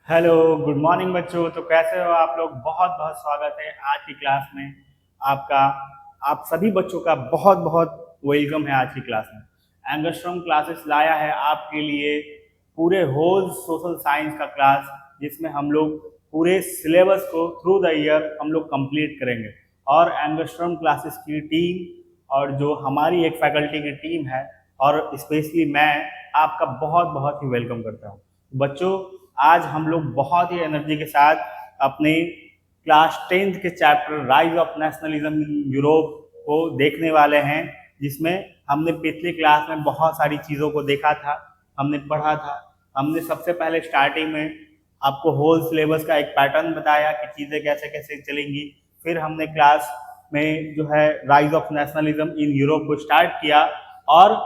Hello, good morning बच्चों। तो कैसे हो आप लोग? बहुत बहुत स्वागत है आज की क्लास में आपका। आप सभी बच्चों का बहुत बहुत वेलकम है आज की क्लास में। एंगस्ट्रॉम क्लासेस लाया है आपके लिए पूरे होल सोशल साइंस का क्लास, जिसमें हम लोग पूरे सिलेबस को थ्रू द ईयर हम लोग कंप्लीट करेंगे। और एंगस्ट्रॉम क्लासेस की टीम और जो हमारी एक फैकल्टी की टीम है, और स्पेशली मैं आपका बहुत बहुत ही वेलकम करता हूँ बच्चों। आज हम लोग बहुत ही एनर्जी के साथ अपने क्लास 10th के chapter rise of nationalism in Europe को देखने वाले हैं, जिसमें हमने पिछली क्लास में बहुत सारी चीज़ों को देखा था, हमने पढ़ा था। हमने सबसे पहले स्टार्टिंग में आपको होल सिलेबस का एक पैटर्न बताया कि चीज़ें कैसे कैसे चलेंगी। फिर हमने क्लास में जो है rise of nationalism in Europe को स्टार्ट किया, और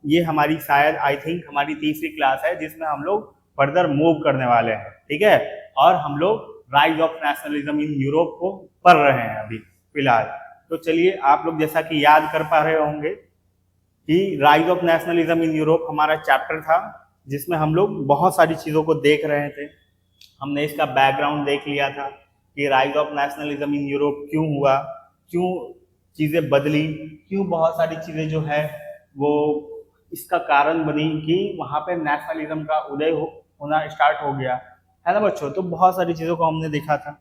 ये हमारी शायद आई थिंक हमारी तीसरी क्लास है जिसमें हम लोग फर्दर मूव करने वाले हैं, ठीक है। और हम लोग rise of nationalism in Europe को पढ़ रहे हैं अभी फिलहाल। तो चलिए, आप लोग जैसा कि याद कर पा रहे होंगे कि rise of nationalism in Europe हमारा चैप्टर था, जिसमें हम लोग बहुत सारी चीज़ों को देख रहे थे। हमने इसका बैकग्राउंड देख लिया था कि rise of nationalism in Europe क्यों हुआ, क्यों चीज़ें बदली, क्यों बहुत सारी चीज़ें जो है वो इसका कारण बनी कि वहाँ पे नेशनलिज्म का उदय होना स्टार्ट हो गया, है ना बच्चों। तो बहुत सारी चीज़ों को हमने देखा था।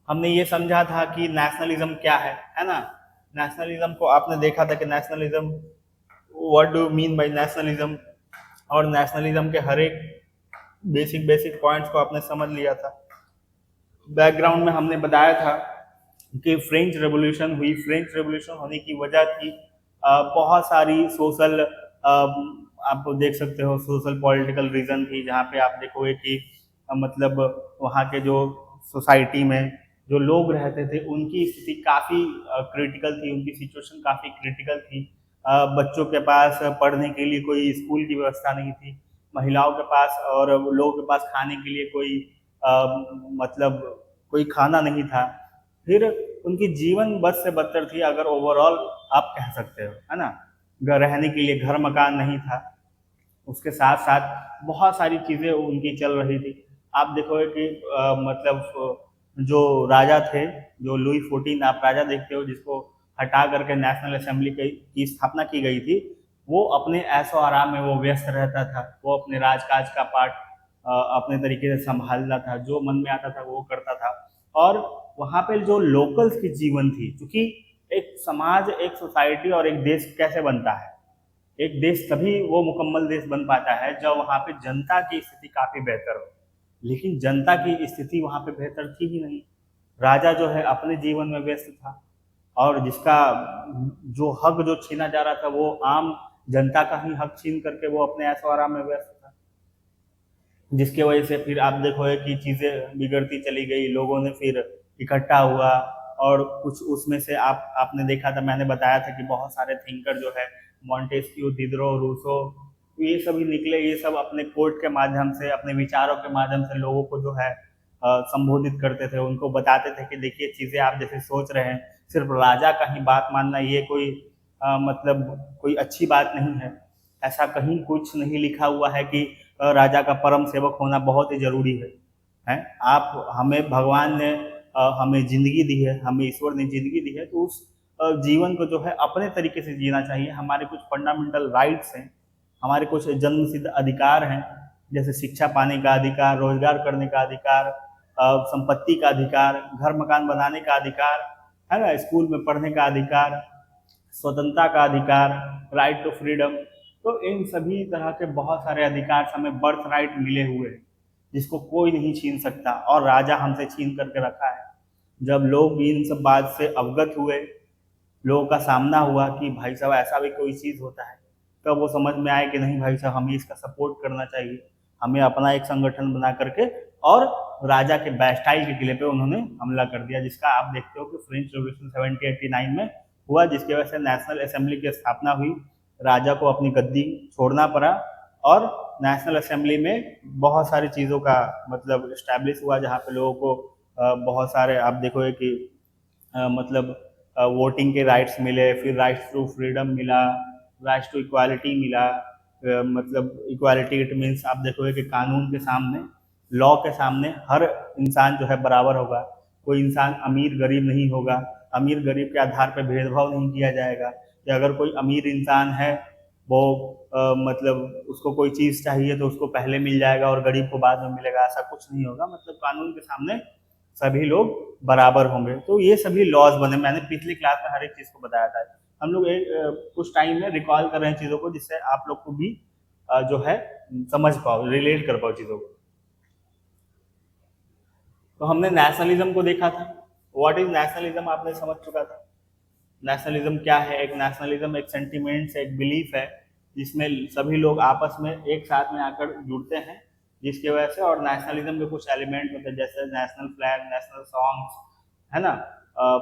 हमने ये समझा था कि नेशनलिज्म क्या है ना। नेशनलिज्म को आपने देखा था कि nationalism, what do mean by nationalism, और नेशनलिज्म के हर एक बेसिक बेसिक पॉइंट्स को आपने समझ लिया था। बैकग्राउंड में हमने बताया था कि फ्रेंच रेवोल्यूशन हुई। फ्रेंच रेवोल्यूशन होने की वजह थी बहुत सारी सोशल, आप देख सकते हो सोशल पॉलिटिकल रीजन थी, जहाँ पे आप देखोगे कि मतलब वहाँ के जो सोसाइटी में जो लोग रहते थे उनकी स्थिति काफ़ी क्रिटिकल थी, उनकी सिचुएशन काफ़ी क्रिटिकल थी। बच्चों के पास पढ़ने के लिए कोई स्कूल की व्यवस्था नहीं थी, महिलाओं के पास और लोगों के पास खाने के लिए कोई मतलब कोई खाना नहीं था। फिर उनकी जीवन बद से बदतर थी, अगर ओवरऑल आप कह सकते हो, है ना। रहने के लिए घर मकान नहीं था। उसके साथ साथ बहुत सारी चीज़ें उनकी चल रही थी। आप देखोगे कि मतलब जो राजा थे, जो लुई 14 आप राजा देखते हो, जिसको हटा करके नेशनल असेंबली की स्थापना की गई थी, वो अपने ऐशो आराम में वो व्यस्त रहता था। वो अपने राजकाज का पार्ट अपने तरीके से संभालता था, जो मन में आता था वो करता था। और वहाँ पे जो लोकल्स की जीवन थी, क्योंकि एक समाज, एक सोसाइटी और एक देश कैसे बनता है, एक देश तभी वो मुकम्मल देश बन पाता है जब वहाँ पे जनता की स्थिति काफ़ी बेहतर हो। लेकिन जनता की स्थिति वहाँ पे बेहतर थी ही नहीं। राजा जो है अपने जीवन में व्यस्त था, और जिसका जो हक जो छीना जा रहा था वो आम जनता का ही हक छीन करके वो अपने ऐशो आराम में व्यस्त था, जिसके वजह से फिर आप देखोगे कि चीज़ें बिगड़ती चली गई। लोगों ने फिर इकट्ठा हुआ, और कुछ उसमें से आपने देखा था, मैंने बताया था कि बहुत सारे थिंकर जो है, मॉन्टेस्क्यू, दिदरो, रूसो, ये सभी निकले। ये सब अपने कोर्ट के माध्यम से, अपने विचारों के माध्यम से लोगों को जो है संबोधित करते थे। उनको बताते थे कि देखिए, चीज़ें आप जैसे सोच रहे हैं, सिर्फ राजा का ही बात मानना ये कोई मतलब कोई अच्छी बात नहीं है। ऐसा कहीं कुछ नहीं लिखा हुआ है कि राजा का परम सेवक होना बहुत ही जरूरी है। आप, हमें भगवान ने हमें जिंदगी दी है, हमें ईश्वर ने जिंदगी दी है, तो उस जीवन को जो है अपने तरीके से जीना चाहिए। हमारे कुछ फंडामेंटल राइट्स हैं, हमारे कुछ जन्मसिद्ध अधिकार हैं, जैसे शिक्षा पाने का अधिकार, रोजगार करने का अधिकार, संपत्ति का अधिकार, घर मकान बनाने का अधिकार, है ना, स्कूल में पढ़ने का अधिकार, स्वतंत्रता का अधिकार, राइट टू फ्रीडम। तो इन सभी तरह के बहुत सारे अधिकार हमें बर्थ राइट मिले हुए हैं, जिसको कोई नहीं छीन सकता, और राजा हमसे छीन करके रखा है। जब लोग इन सब बात से अवगत हुए, लोगों का सामना हुआ कि भाई साहब ऐसा भी कोई चीज़ होता है, तब वो समझ में आए कि नहीं भाई साहब, हमें इसका सपोर्ट करना चाहिए। हमें अपना एक संगठन बना करके और राजा के बैस्टाइल के किले पे उन्होंने हमला कर दिया, जिसका आप देखते हो कि फ्रेंच रेवोल्यूशन 1789 में हुआ, जिसकी वजह से नेशनल असेंबली की स्थापना हुई। राजा को अपनी गद्दी छोड़ना पड़ा, और नेशनल असेंबली में बहुत सारी चीज़ों का मतलब इस्टेब्लिश हुआ, जहाँ पे लोगों को बहुत सारे, आप देखोगे कि मतलब वोटिंग के राइट्स मिले, फिर राइट्स टू फ्रीडम मिला, राइट्स टू इक्वालिटी मिला। मतलब इक्वालिटी इट मीन्स आप देखोगे कि कानून के सामने लॉ के सामने हर इंसान जो है बराबर होगा, कोई इंसान अमीर गरीब नहीं होगा, अमीर गरीब के आधार पर भेदभाव नहीं किया जाएगा, या अगर कोई अमीर इंसान है वो मतलब उसको कोई चीज़ चाहिए तो उसको पहले मिल जाएगा और गरीब को बाद में मिलेगा, ऐसा कुछ नहीं होगा। मतलब कानून के सामने सभी लोग बराबर होंगे। तो ये सभी लॉज बने, मैंने पिछली क्लास में हर एक चीज़ को बताया था। हम लोग कुछ टाइम में रिकॉल कर रहे हैं चीज़ों को, जिससे आप लोग को भी जो है समझ पाओ, रिलेट कर पाओ चीज़ों को। तो हमने नेशनलिज्म को देखा था। व्हाट इज नेशनलिज्म आपने समझ चुका था। नेशनलिज्म क्या है? एक नेशनलिज्म एक सेंटिमेंट्स, एक बिलीफ है जिसमें सभी लोग आपस में एक साथ में आकर जुड़ते हैं, जिसकी वजह से, और नेशनलिज्म के कुछ एलिमेंट होते हैं जैसे नेशनल फ्लैग, नेशनल सॉन्ग्स, है ना।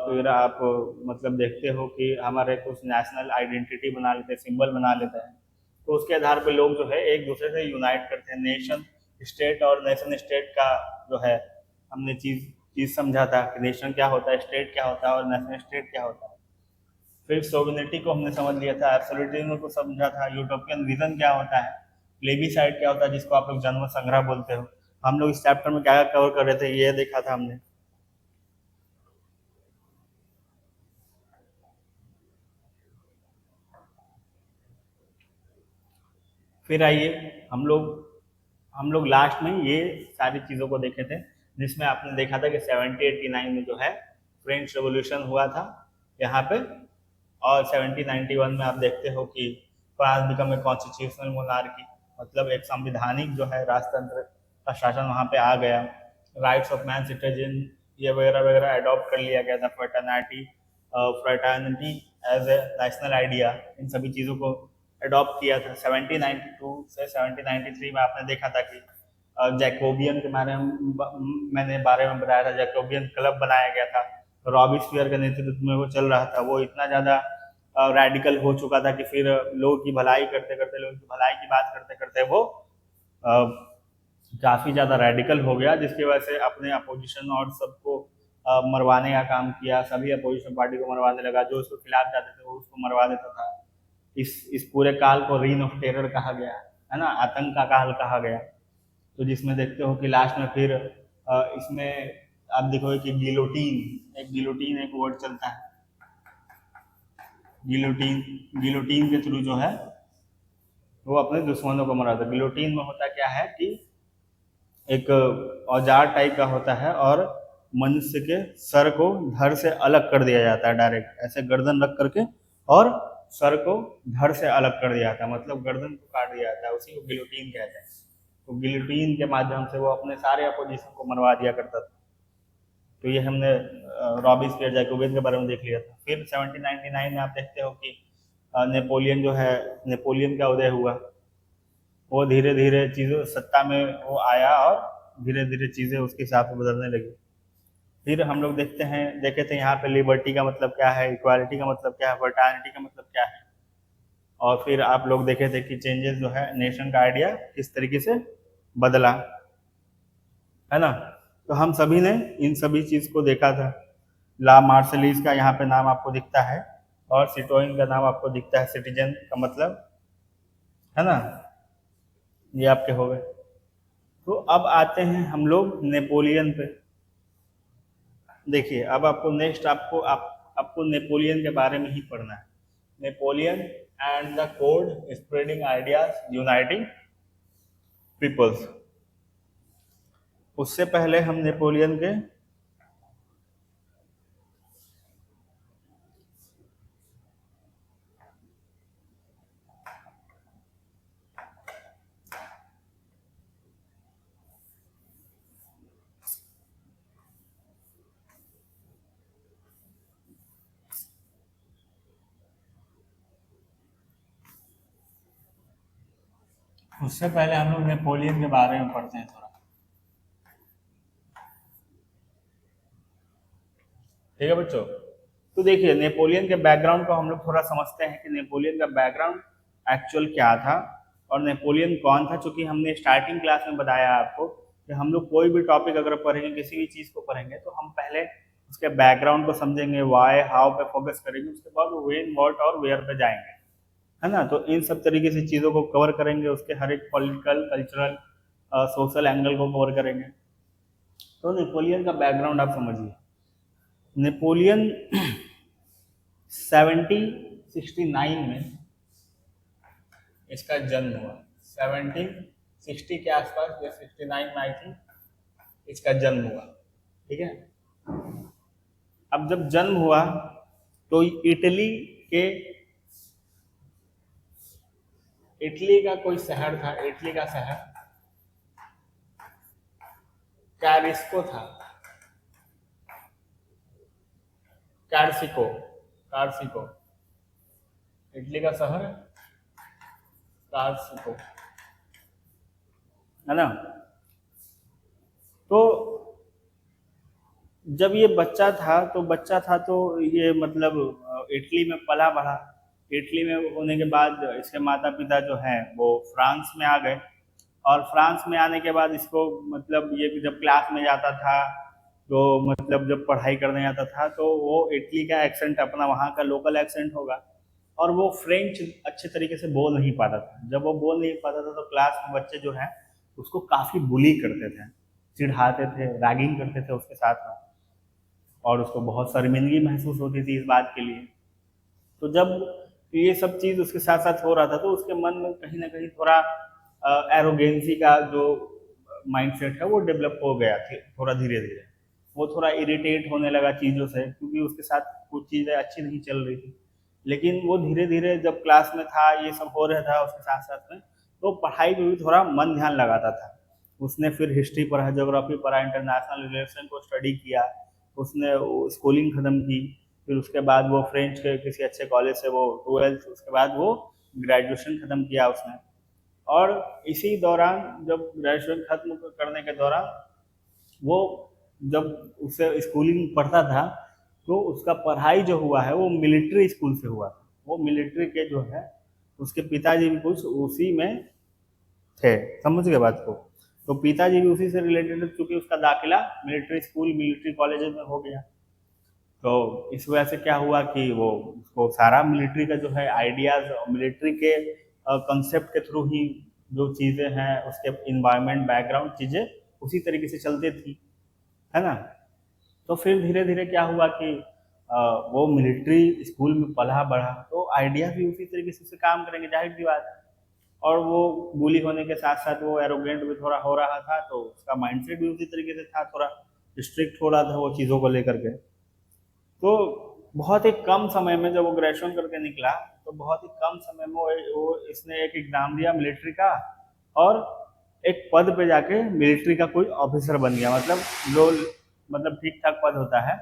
फिर आप मतलब देखते हो कि हमारे कुछ नेशनल आइडेंटिटी बना लेते हैं, सिंबल बना लेते हैं, तो उसके आधार पर लोग जो है एक दूसरे से यूनाइट करते हैं। नेशन स्टेट और नेशन स्टेट का जो है हमने चीज समझा था कि नेशन क्या होता है, स्टेट क्या होता है और नेशनल स्टेट क्या होता है। फिर सोविनिटी को हमने समझ लिया था, एब्सोल्यूटिज्म को समझा था, यूटोपियन विजन क्या होता है, प्लेबिसाइड क्या होता है जिसको आप लोग जन्म संग्रह बोलते हो। हम लोग इस चैप्टर में क्या कवर कर रहे थे ये देखा था हमने। फिर आइए हम लोग लास्ट में ये सारी चीज़ों को देखे थे, जिसमें आपने देखा था कि 1789 में जो है फ्रेंच रेवोल्यूशन हुआ था यहाँ पे, और 1791 में आप देखते हो कि France become a constitutional monarchy, मतलब एक संविधानिक जो है राजतंत्र का शासन वहाँ पे आ गया। राइट्स ऑफ मैन सिटीजन ये वगैरह वगैरह अडॉप्ट कर लिया गया था। Fraternity as a national idea, इन सभी चीज़ों को अडॉप्ट किया था। 1792 से 1793 में आपने देखा था कि जैकोबियन के बारे में मैंने बताया था, जैकोबियन क्लब बनाया गया था। रॉबिस्फियर के नेतृत्व में वो चल रहा था। वो इतना ज़्यादा रेडिकल हो चुका था कि फिर लोगों की भलाई करते करते, लोगों की भलाई की बात करते करते वो काफ़ी ज़्यादा रेडिकल हो गया, जिसकी वजह से अपने अपोजिशन और सबको मरवाने का काम किया। सभी अपोजिशन पार्टी को मरवाने लगा, जो उसके खिलाफ जाते थे वो उसको मरवा देता था। इस पूरे काल को रीन ऑफ टेरर कहा गया, है ना, आतंक का काल कहा गया। तो जिसमें देखते हो कि लास्ट में फिर इसमें आप देखोगे कि गिलोटीन एक वर्ड चलता है। गिलोटीन के थ्रू जो है वो अपने दुश्मनों को मराता है। गिलोटीन में होता क्या है कि एक औजार टाइप का होता है और मनुष्य के सर को धड़ से अलग कर दिया जाता है, डायरेक्ट ऐसे गर्दन रख करके, और सर को धड़ से अलग कर दिया जाता है, मतलब गर्दन को काट दिया जाता है, उसी को गिलोटीन कहते हैं। तो गिलोटीन के माध्यम से वो अपने सारे अपोजिशन को मरवा दिया करता था। तो ये हमने रॉबिस्फियर, जैकोबियन के बारे में देख लिया था। फिर 1799 में आप देखते हो कि नेपोलियन जो है, नेपोलियन का उदय हुआ। वो धीरे धीरे चीज़ों सत्ता में वो आया और धीरे धीरे चीज़ें उसके हिसाब से बदलने लगी। फिर हम लोग देखे थे यहाँ पे लिबर्टी का मतलब क्या है, इक्वालिटी का मतलब क्या है, फ्रेटर्निटी का मतलब क्या है। और फिर आप लोग देखे थे कि चेंजेस जो है नेशन का आइडिया किस तरीके से बदला, है ना। तो हम सभी ने इन सभी चीज़ को देखा था। ला मार्शलिस का यहाँ पे नाम आपको दिखता है, और सिटोइन का नाम आपको दिखता है, सिटीजन का मतलब, है ना। ये आपके हो गए। तो अब आते हैं हम लोग नेपोलियन पे। देखिए अब आपको नेक्स्ट आपको नेपोलियन के बारे में ही पढ़ना है। Napoleon and the code spreading ideas uniting peoples. उससे पहले हम नेपोलियन के हम लोग नेपोलियन के बारे में पढ़ते हैं थोड़ा, ठीक है बच्चों। तो देखिए नेपोलियन के बैकग्राउंड को हम लोग थोड़ा समझते हैं कि नेपोलियन का बैकग्राउंड एक्चुअल क्या था और नेपोलियन कौन था। चूंकि हमने स्टार्टिंग क्लास में बताया आपको कि हम लोग कोई भी टॉपिक अगर पढ़ेंगे, किसी भी चीज़ को पढ़ेंगे, तो हम पहले उसके बैकग्राउंड को समझेंगे, वाई हाउ पे फोकस करेंगे, उसके बाद व्हेन व्हाट और वेयर पे जाएंगे, है ना। तो इन सब तरीके से चीज़ों को कवर करेंगे, उसके हर एक पॉलिटिकल, कल्चरल सोशल एंगल को कवर करेंगे। तो नेपोलियन का बैकग्राउंड आप समझिए। नेपोलियन 1769 में इसका जन्म हुआ। 1760 के आसपास या 69 में आई थी इसका जन्म हुआ। ठीक है। अब जब जन्म हुआ तो के इटली का कोई शहर था, इटली का शहर कैरिस्को था। कार्सिको, कार्सिको, इटली का शहर कार्सिको है ना। तो जब ये बच्चा था तो ये मतलब इटली में पला बढ़ा। इटली में होने के बाद इसके माता पिता जो हैं वो फ्रांस में आ गए, और फ्रांस में आने के बाद इसको मतलब ये जब क्लास में जाता था तो मतलब जब पढ़ाई करने जाता था तो वो इटली का एक्सेंट अपना वहाँ का लोकल एक्सेंट होगा, और वो फ्रेंच अच्छे तरीके से बोल नहीं पाता था। जब वो बोल नहीं पाता था तो क्लास में बच्चे जो हैं उसको काफ़ी बुली करते थे, चिढ़ाते थे, रैगिंग करते थे उसके साथ में, और उसको बहुत शर्मिंदगी महसूस होती थी इस बात के लिए। तो जब ये सब चीज़ उसके साथ साथ हो रहा था तो उसके मन में कहीं ना कहीं थोड़ा एरोगेंसी का जो माइंडसेट है वो डेवलप हो गया थोड़ा धीरे धीरे। वो थोड़ा इरिटेट होने लगा चीज़ों से, क्योंकि उसके साथ कुछ चीज़ें अच्छी नहीं चल रही थी। लेकिन वो धीरे धीरे जब क्लास में था, ये सब हो रहा था उसके साथ साथ में, तो पढ़ाई में भी थोड़ा मन ध्यान लगाता था। उसने फिर हिस्ट्री पढ़ा, ज्योग्राफी पढ़ा, इंटरनेशनल रिलेशन को स्टडी किया, उसने स्कूलिंग ख़त्म की। फिर उसके बाद वो फ्रेंच के किसी अच्छे कॉलेज से वो 12th, उसके बाद वो ग्रेजुएशन ख़त्म किया उसने। और इसी दौरान जब ग्रेजुएशन खत्म करने के दौरान वो जब उसे स्कूलिंग पढ़ता था तो उसका पढ़ाई जो हुआ है वो मिलिट्री स्कूल से हुआ था। वो मिलिट्री के जो है उसके पिताजी भी कुछ उसी में थे, समझ गए बात को। तो पिताजी भी उसी से रिलेटेड, चूंकि उसका दाखिला मिलिट्री स्कूल मिलिट्री कॉलेज में हो गया, तो इस वजह से क्या हुआ कि वो उसको सारा मिलिट्री का जो है आइडियाज, मिलिट्री के कंसेप्ट के थ्रू ही जो चीज़ें हैं उसके इन्वायरमेंट बैकग्राउंड चीज़ें उसी तरीके से चलती थी, है ना। तो फिर धीरे धीरे क्या हुआ कि वो मिलिट्री स्कूल में पला बढ़ा तो आइडिया भी उसी तरीके से काम करेंगे, जाहिर सी बात है। और वो बुली होने के साथ साथ वो एरोगेंट भी थोड़ा हो रहा था, तो उसका माइंडसेट भी उसी तरीके से था, थोड़ा स्ट्रिक्ट हो रहा था वो चीज़ों को लेकर के। तो बहुत ही कम समय में जब वो ग्रेजुएशन करके निकला तो बहुत ही कम समय में वो इसने एक एग्जाम दिया मिलिट्री का, और एक पद पे जाके मिलिट्री का कोई ऑफिसर बन गया। मतलब जो मतलब ठीक ठाक पद होता है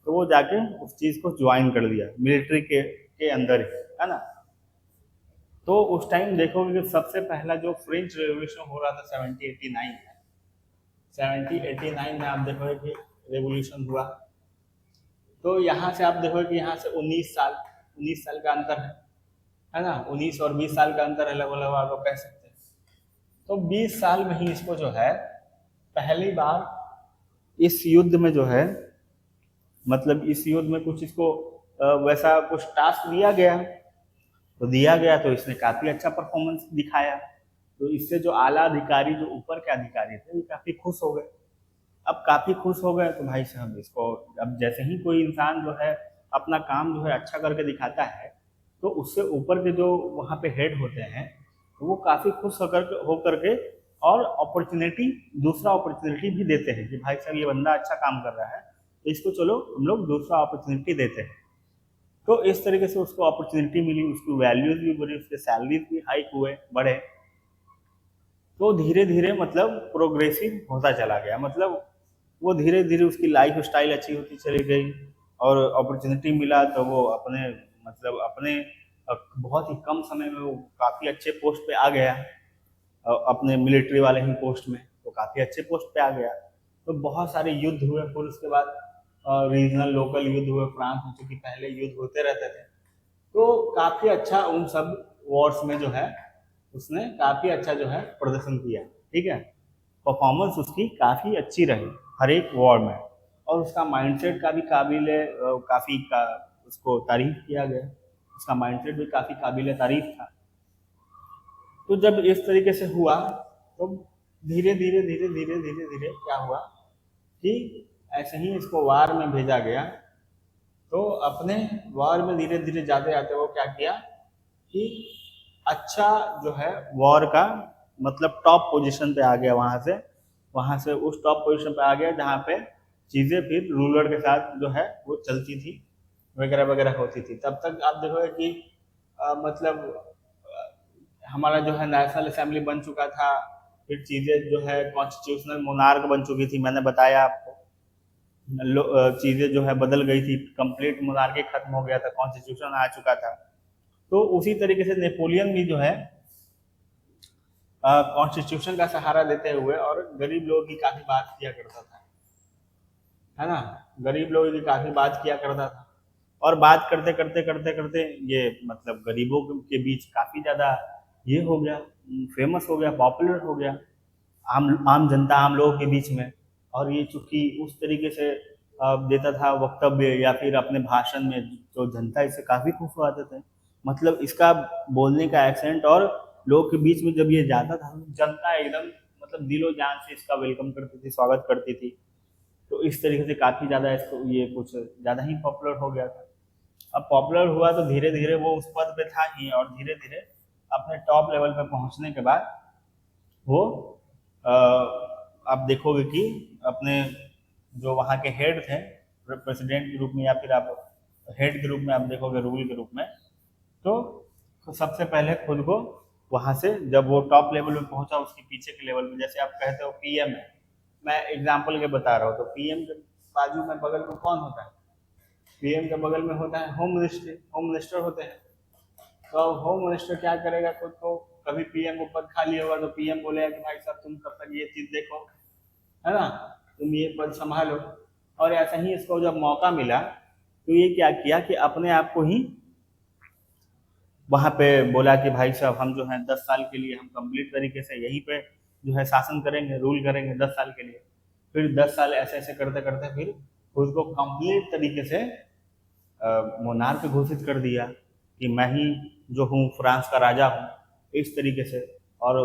तो वो जाके उस चीज़ को ज्वाइन कर दिया मिलिट्री के अंदर ही, है ना। तो उस टाइम देखोगे कि सबसे पहला जो फ्रेंच रेवोल्यूशन हो रहा था 1789 में, 1789 में आप देखोगे कि रेवोल्यूशन हुआ। तो यहाँ से आप देखोगे कि यहाँ से 19 साल का अंतर है ना। 19 और 20 साल का अंतर है, लगभग आप कह सकते हैं। तो 20 साल में ही इसको जो है पहली बार इस युद्ध में जो है, मतलब इस युद्ध में कुछ इसको वैसा कुछ टास्क दिया गया, तो इसने काफी अच्छा परफॉर्मेंस दिखाया। तो इससे जो आला अधिकारी, जो ऊपर के अधिकारी थे, वो काफी खुश हो गए। अब काफी खुश हो गए तो भाई साहब इसको, अब जैसे ही कोई इंसान जो है अपना काम जो है अच्छा करके दिखाता है तो उससे ऊपर के जो वहाँ पे हेड होते हैं तो वो काफी खुश होकर के और दूसरा अपॉर्चुनिटी भी देते हैं कि भाई साहब ये बंदा अच्छा काम कर रहा है तो इसको चलो हम लोग दूसरा अपॉर्चुनिटी देते हैं। तो इस तरीके से उसको अपॉर्चुनिटी मिली, उसकी वैल्यूज भी बढ़ी, उसके सैलरीज भी हाइक हुए, बढ़े। तो धीरे धीरे मतलब प्रोग्रेसिव होता चला गया, मतलब वो धीरे धीरे उसकी लाइफ स्टाइल अच्छी होती चली गई, और अपॉर्चुनिटी मिला तो वो अपने मतलब अपने बहुत ही कम समय में वो काफ़ी अच्छे पोस्ट पे आ गया, अपने मिलिट्री वाले ही पोस्ट में, तो काफ़ी अच्छे पोस्ट पे आ गया। तो बहुत सारे युद्ध हुए, फिर उसके बाद रीजनल लोकल युद्ध हुए फ्रांस में, क्योंकि पहले युद्ध होते रहते थे। तो काफ़ी अच्छा उन सब वॉर्स में जो है उसने काफ़ी अच्छा जो है प्रदर्शन किया, ठीक है। परफॉर्मेंस उसकी काफ़ी अच्छी रही हर एक वॉर में, और उसका माइंडसेट का भी काफ़ी उसको तारीफ किया गया, उसका माइंडसेट भी काफ़ी काबिल तारीफ था। तो जब इस तरीके से हुआ तो धीरे धीरे धीरे धीरे धीरे धीरे क्या हुआ कि ऐसे ही इसको वार में भेजा गया। तो अपने वार में धीरे धीरे जाते जाते वो क्या किया कि अच्छा जो है वॉर का मतलब टॉप पोजीशन पे आ गया, वहां से उस टॉप पोजीशन पे आ गया जहाँ पे चीजें फिर रूलर के साथ जो है वो चलती थी, वगैरह वगैरह होती थी। तब तक आप देखोगे कि मतलब हमारा जो है नेशनल असेंबली बन चुका था, फिर चीजें जो है कॉन्स्टिट्यूशनल मोनार्क बन चुकी थी, मैंने बताया आपको। चीजें जो है बदल गई थी, कंप्लीट मोनार्की खत्म हो गया था, कॉन्स्टिट्यूशन आ चुका था। तो उसी तरीके से नेपोलियन भी जो है कॉन्स्टिट्यूशन का सहारा देते हुए और गरीब लोगों की काफी बात किया करता था, है ना। गरीब लोगों की काफी बात किया करता था और बात करते करते करते करते ये मतलब गरीबों के बीच काफी ज्यादा ये हो गया, फेमस हो गया, पॉपुलर हो गया आम आम जनता, आम लोगों के बीच में। और ये चूंकि उस तरीके से देता था वक्तव्य या फिर अपने भाषण में, तो जनता इससे काफी खुश हो जाते थे। मतलब इसका बोलने का एक्सेंट और लोगों के बीच में जब ये जाता था, जनता एकदम मतलब दिलो जान से इसका वेलकम करती थी, स्वागत करती थी। तो इस तरीके से काफी ज्यादा इसको ये कुछ ज्यादा ही पॉपुलर हो गया था। अब पॉपुलर हुआ तो धीरे धीरे वो उस पद पे था ही, और धीरे धीरे अपने टॉप लेवल पे पहुंचने के बाद वो आप देखोगे कि अपने जो वहाँ के हेड थे, प्रेसिडेंट के रूप में या फिर आप हेड के रूप में आप देखोगे, रूल के रूप में, तो सबसे पहले खुद को वहाँ से जब वो टॉप लेवल पे पहुंचा, उसके पीछे के लेवल में, जैसे आप कहते हो पीएम है, मैं एग्जाम्पल के बता रहा हूँ, तो पीएम के बाजू में बगल में कौन होता है? पीएम के बगल में होता है होम मिनिस्टर, होम मिनिस्टर होते हैं। तो होम मिनिस्टर क्या करेगा, खुद को कभी पीएम को पद खाली होगा तो पीएम बोलेगा कि भाई साहब तुम कब तक ये चीज देखो, है ना, तुम ये पद संभालो। और ऐसा ही इसको जब मौका मिला तो ये क्या किया कि अपने आप को ही वहां पे बोला कि भाई साहब हम जो है 10 साल के लिए हम कंप्लीट तरीके से यहीं पे जो है शासन करेंगे, रूल करेंगे 10 साल के लिए। फिर 10 साल ऐसे ऐसे करते करते फिर खुद को कंप्लीट तरीके से मोनार्क घोषित कर दिया कि मैं ही जो हूँ फ्रांस का राजा हूँ, इस तरीके से। और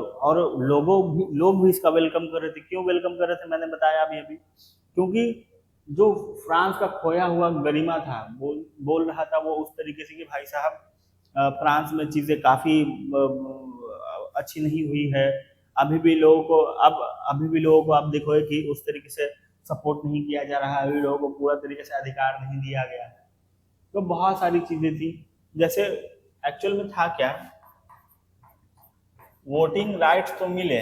लोग भी इसका वेलकम कर रहे थे। क्यों वेलकम कर रहे थे, मैंने बताया अभी, क्योंकि जो फ्रांस का खोया हुआ गरिमा था, बोल रहा था वो उस तरीके से कि भाई साहब फ्रांस में चीजें काफी अच्छी नहीं हुई है। अभी भी लोगों को आप देखोगे कि उस तरीके से सपोर्ट नहीं किया जा रहा है, अभी लोगों को पूरा तरीके से अधिकार नहीं दिया गया है। तो बहुत सारी चीजें थी। जैसे एक्चुअल में था क्या, वोटिंग राइट्स तो मिले,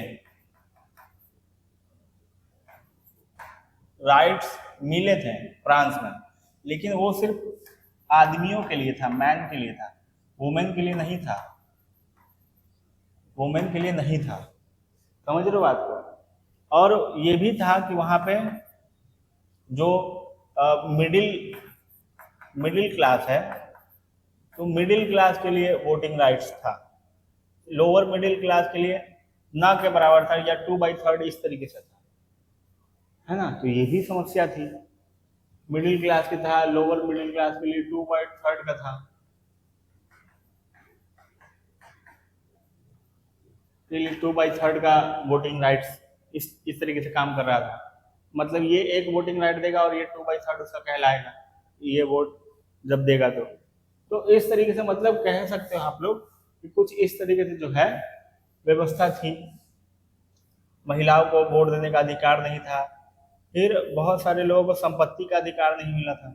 राइट्स मिले थे फ्रांस में, लेकिन वो सिर्फ आदमियों के लिए था, मैन के लिए था, वुमेन के लिए नहीं था, वुमेन के लिए नहीं था। समझ रहे हो बात को? और ये भी था कि वहां पे जो मिडिल मिडिल क्लास है, तो मिडिल क्लास के लिए वोटिंग राइट्स था, लोअर मिडिल क्लास के लिए ना के बराबर था, या 2/3 इस तरीके से था, है ना। तो यही समस्या थी, मिडिल क्लास की था, लोअर मिडिल क्लास के लिए 2/3 का था। 2/3 का वोटिंग राइट्स इस तरीके से काम कर रहा था। मतलब ये एक वोटिंग राइट देगा और ये 2/3 उसका कहलाएगा, ये वोट जब देगा तो इस तरीके से मतलब कह सकते हो आप लोग कि कुछ इस तरीके से जो है व्यवस्था थी। महिलाओं को वोट देने का अधिकार नहीं था। फिर बहुत सारे लोगों को संपत्ति का अधिकार नहीं मिला था।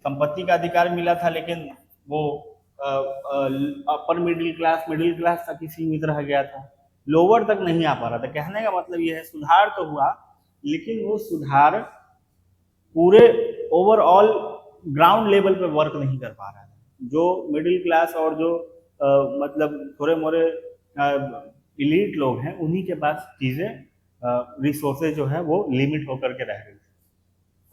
संपत्ति का अधिकार मिला था, लेकिन वो अपर मिडिल क्लास तक ही सीमित रह गया था, लोअर तक नहीं आ पा रहा था। कहने का मतलब यह है, सुधार तो हुआ, लेकिन वो सुधार पूरे ओवरऑल ग्राउंड लेवल पे वर्क नहीं कर पा रहा था। जो मिडिल क्लास और जो मतलब थोड़े मोरे इलीट लोग हैं, उन्हीं के पास चीजें रिसोर्सेज जो है वो लिमिट होकर के रह गई।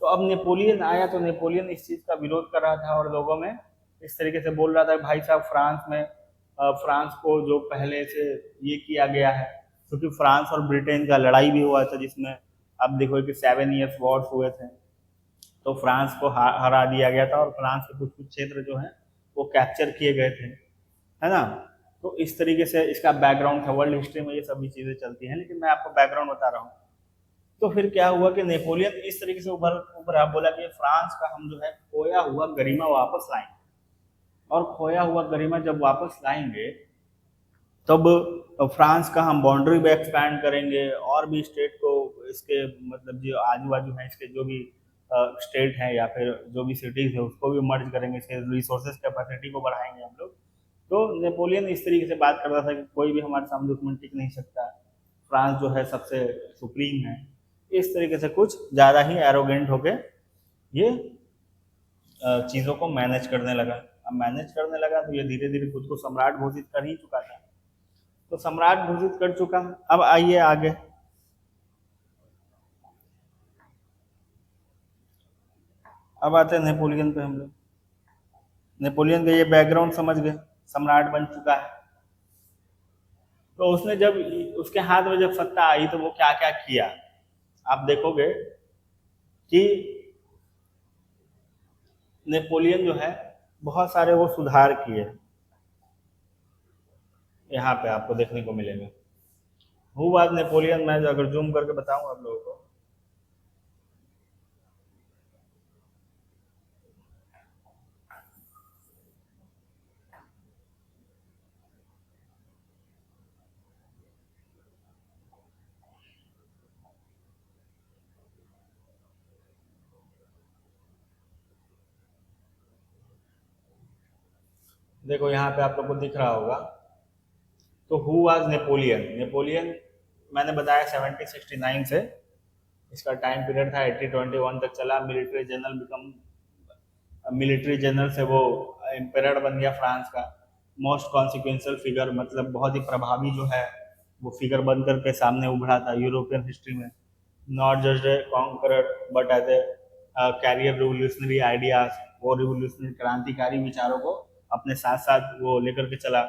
तो अब नेपोलियन आया, तो नेपोलियन इस चीज का विरोध कर रहा था और लोगों में इस तरीके से बोल रहा था भाई साहब फ्रांस में फ्रांस को जो पहले से ये किया गया है, क्योंकि फ्रांस और ब्रिटेन का लड़ाई भी हुआ था, जिसमें आप देखो कि 7 ईयर्स वॉर्स हुए थे। तो फ्रांस को हरा दिया गया था और फ्रांस के कुछ कुछ क्षेत्र जो हैं वो कैप्चर किए गए थे, है ना। तो इस तरीके से इसका बैकग्राउंड था। वर्ल्ड हिस्ट्री में ये सभी चीजें चलती हैं, लेकिन मैं आपको बैकग्राउंड बता रहा हूँ। तो फिर क्या हुआ कि नेपोलियन इस तरीके से उभरा, बोला कि फ्रांस का हम जो है खोया हुआ गरिमा वापस लाएंगे, और खोया हुआ गरिमा जब वापस लाएंगे तब फ्रांस का हम बाउंड्री भी एक्सपैंड करेंगे, और भी स्टेट को इसके मतलब जो आजू बाजू हैं इसके जो भी स्टेट हैं या फिर जो भी सिटीज है उसको भी मर्ज करेंगे, इसके रिसोर्सेज कैपेसिटी को बढ़ाएंगे हम लोग। तो नेपोलियन इस तरीके से बात कर रहा था कि कोई भी हमारे सामने दुश्मन टिक नहीं सकता, फ्रांस जो है सबसे सुप्रीम है। इस तरीके से कुछ ज़्यादा ही एरोगेंट होके ये चीज़ों को मैनेज करने लगा। अब मैनेज करने लगा तो ये धीरे धीरे खुद को सम्राट घोषित कर ही चुका था। तो सम्राट घोषित कर चुका। अब आइए आगे। अब आते हैं नेपोलियन पे हम लोग। नेपोलियन का ये बैकग्राउंड समझ गए, सम्राट बन चुका है। तो उसने जब उसके हाथ में जब सत्ता आई तो वो क्या क्या किया आप देखोगे कि नेपोलियन जो है बहुत सारे वो सुधार किए, यहाँ पे आपको देखने को मिलेंगे। हु वाज नेपोलियन, मैं अगर जूम करके बताऊं आप लोगों को, देखो यहाँ पे आप लोग को दिख रहा होगा। तो हु वाज नेपोलियन, नेपोलियन मैंने बताया 1769 से इसका टाइम पीरियड था, 1821 तक चला। Military general become, military general से वो एम्परर बन गया फ्रांस का। मोस्ट कॉन्सिक्वेंशियल फिगर, मतलब बहुत ही प्रभावी जो है वो फिगर बन करके सामने उभरा था यूरोपियन हिस्ट्री में। Not just a conqueror but as a carrier revolutionary ideas, वो रिवोल्यूशनरी क्रांतिकारी विचारों को अपने साथ साथ वो लेकर के चला,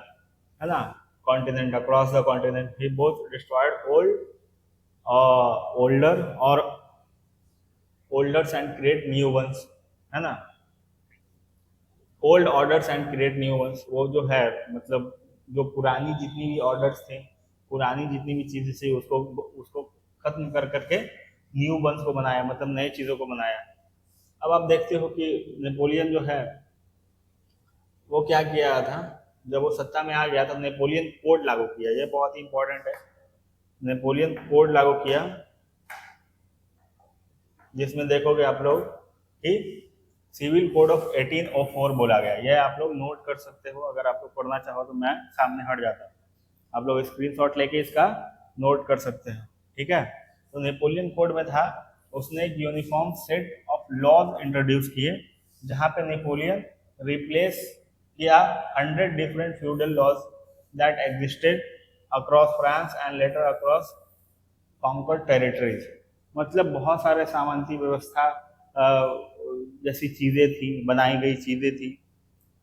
है ना। Continent, across the continent he both destroyed older और ओल्डर्स एंड क्रिएट न्यू वंस, है ना। Old orders and create new ones, वो जो है मतलब जो पुरानी जितनी भी ऑर्डर्स थे, पुरानी जितनी भी चीजें थी उसको उसको खत्म कर करके न्यू वंस को बनाया, मतलब नई चीजों को बनाया। अब आप देखते हो कि नेपोलियन जो है वो क्या किया था, जब वो सत्ता में आ गया तब नेपोलियन कोड लागू किया, ये बहुत ही इंपॉर्टेंट है। नेपोलियन कोड लागू किया जिसमें देखोगे आप लोग कि सिविल कोड ऑफ 1804 बोला गया। यह आप लोग नोट कर सकते हो, अगर आप लोग पढ़ना चाहो तो मैं सामने हट जाता हूँ, आप लोग स्क्रीनशॉट लेके इसका नोट कर सकते हैं, ठीक है। तो नेपोलियन कोड में था, उसने एक uniform set of laws introduce किए, जहाँ पे नेपोलियन रिप्लेस किया 100 different feudal laws that existed across France and later across conquered territories. मतलब बहुत सारे सामंती व्यवस्था जैसी चीज़ें थी, बनाई गई चीज़ें थी,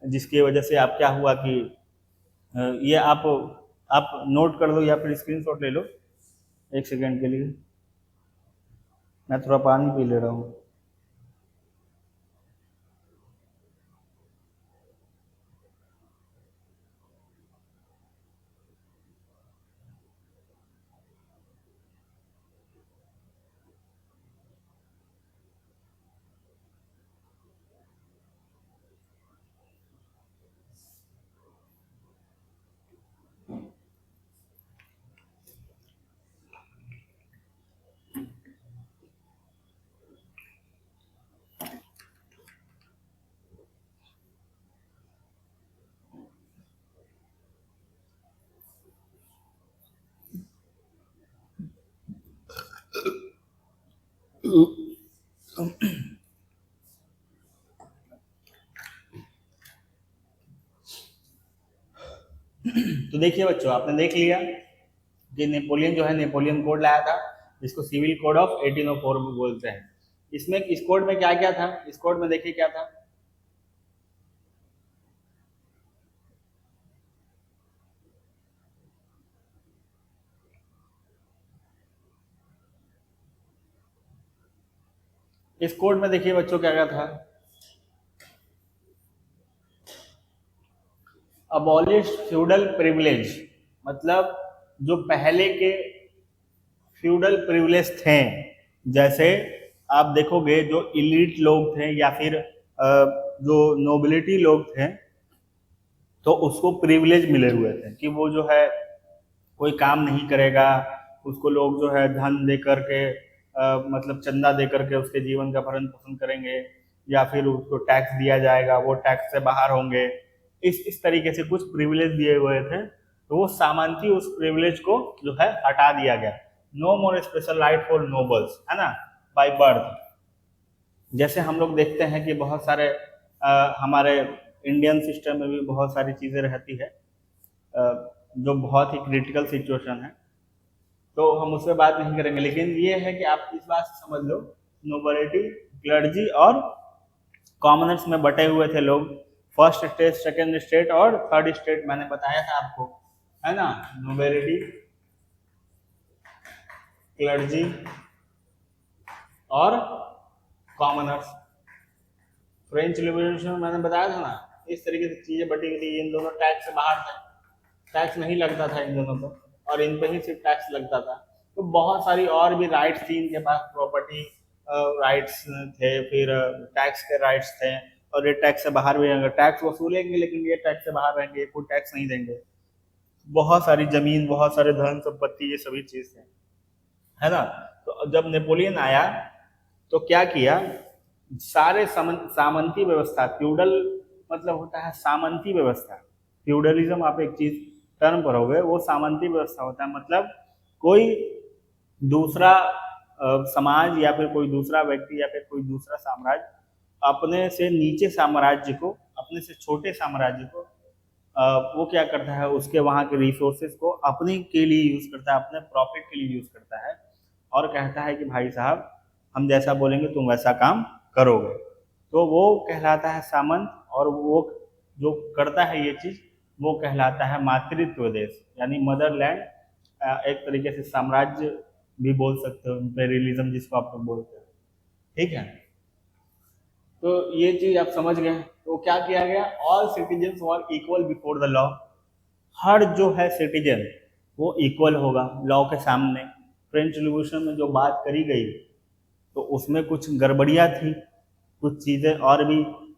जिसकी वजह से आप क्या हुआ कि ये आप नोट कर लो या फिर स्क्रीनशॉट ले लो एक सेकेंड के लिए। मैं थोड़ा पानी पी ले रहा हूँ। तो देखिए बच्चों, आपने देख लिया कि नेपोलियन जो है नेपोलियन कोड लाया था, जिसको सिविल कोड ऑफ 1804 भी बोलते हैं। इसमें इस कोड में क्या क्या था, इस कोड में देखिए क्या था। इस कोड में देखिए बच्चों क्या क्या था। अबॉलिश फ्यूडल प्रिविलेज, मतलब जो पहले के फ्यूडल प्रिविलेज थे, जैसे आप देखोगे जो इलीट लोग थे या फिर जो नोबिलिटी लोग थे, तो उसको प्रिविलेज मिले हुए थे कि वो जो है कोई काम नहीं करेगा, उसको लोग जो है धन दे करके मतलब चंदा दे करके उसके जीवन का भरण पोषण करेंगे, या फिर उसको टैक्स दिया जाएगा, वो टैक्स से बाहर होंगे। इस तरीके से कुछ प्रिविलेज दिए हुए थे, तो वो सामंती उस प्रिविलेज को जो है हटा दिया गया। No more special right for nobles, है ना, बाय बर्थ। जैसे हम लोग देखते हैं कि बहुत सारे हमारे इंडियन सिस्टम में भी बहुत सारी चीज़ें रहती है जो बहुत ही क्रिटिकल सिचुएशन है, तो हम उस पर बात नहीं करेंगे, लेकिन ये है कि आप इस बात से समझ लो, नोबिलिटी, क्लर्जी और कॉमनर्स में बटे हुए थे लोग। फर्स्ट स्टेट, सेकंड स्टेट और थर्ड स्टेट मैंने बताया था आपको, है ना, नोबिलिटी, क्लर्जी और कॉमनर्स। फ्रेंच रिवॉल्यूशन में मैंने बताया था ना, इस तरीके से चीजें बटी हुई थी। इन दोनों टैक्स से बाहर थे, टैक्स नहीं लगता था इन दोनों पर, और इन पे ही सिर्फ टैक्स लगता था। तो बहुत सारी और भी राइट्स थी इनके पास, प्रॉपर्टी राइट्स थे, फिर टैक्स के राइट्स थे, और ये टैक्स से बाहर भी रहेंगे, टैक्स वसूलेंगे लेकिन ये टैक्स से बाहर रहेंगे, कोई टैक्स नहीं देंगे। बहुत सारी जमीन, बहुत सारे धन संपत्ति, ये सभी चीज थे, है ना। तो जब नेपोलियन आया तो क्या किया, सारे सामंती व्यवस्था, फ्यूडल मतलब होता है सामंती व्यवस्था, फ्यूडलिज्म आप एक चीज टर्म पढ़ोगे, वो सामंती व्यवस्था होता है, मतलब कोई दूसरा समाज या फिर कोई दूसरा व्यक्ति या फिर कोई दूसरा साम्राज्य अपने से नीचे साम्राज्य को, अपने से छोटे साम्राज्य को वो क्या करता है, उसके वहाँ के रिसोर्सेज को अपने के लिए यूज करता है, अपने प्रॉफिट के लिए यूज करता है, और कहता है कि भाई साहब हम जैसा बोलेंगे तुम वैसा काम करोगे। तो वो कहलाता है सामंत, और वो जो करता है ये चीज वो कहलाता है मातृत्व देश, यानी मदरलैंड। एक तरीके से साम्राज्य भी बोल सकते हो, इम्पेरियलिज्म जिसको आप लोग बोलते हो, ठीक है। तो ये चीज आप समझ गए। तो क्या किया गया, all citizens were equal before the law, हर जो है सिटीजन वो इक्वल होगा लॉ के सामने। फ्रेंच रिवॉल्यूशन में जो बात करी गई तो उसमें कुछ गड़बड़ियाँ थी, कुछ चीज़ें और भी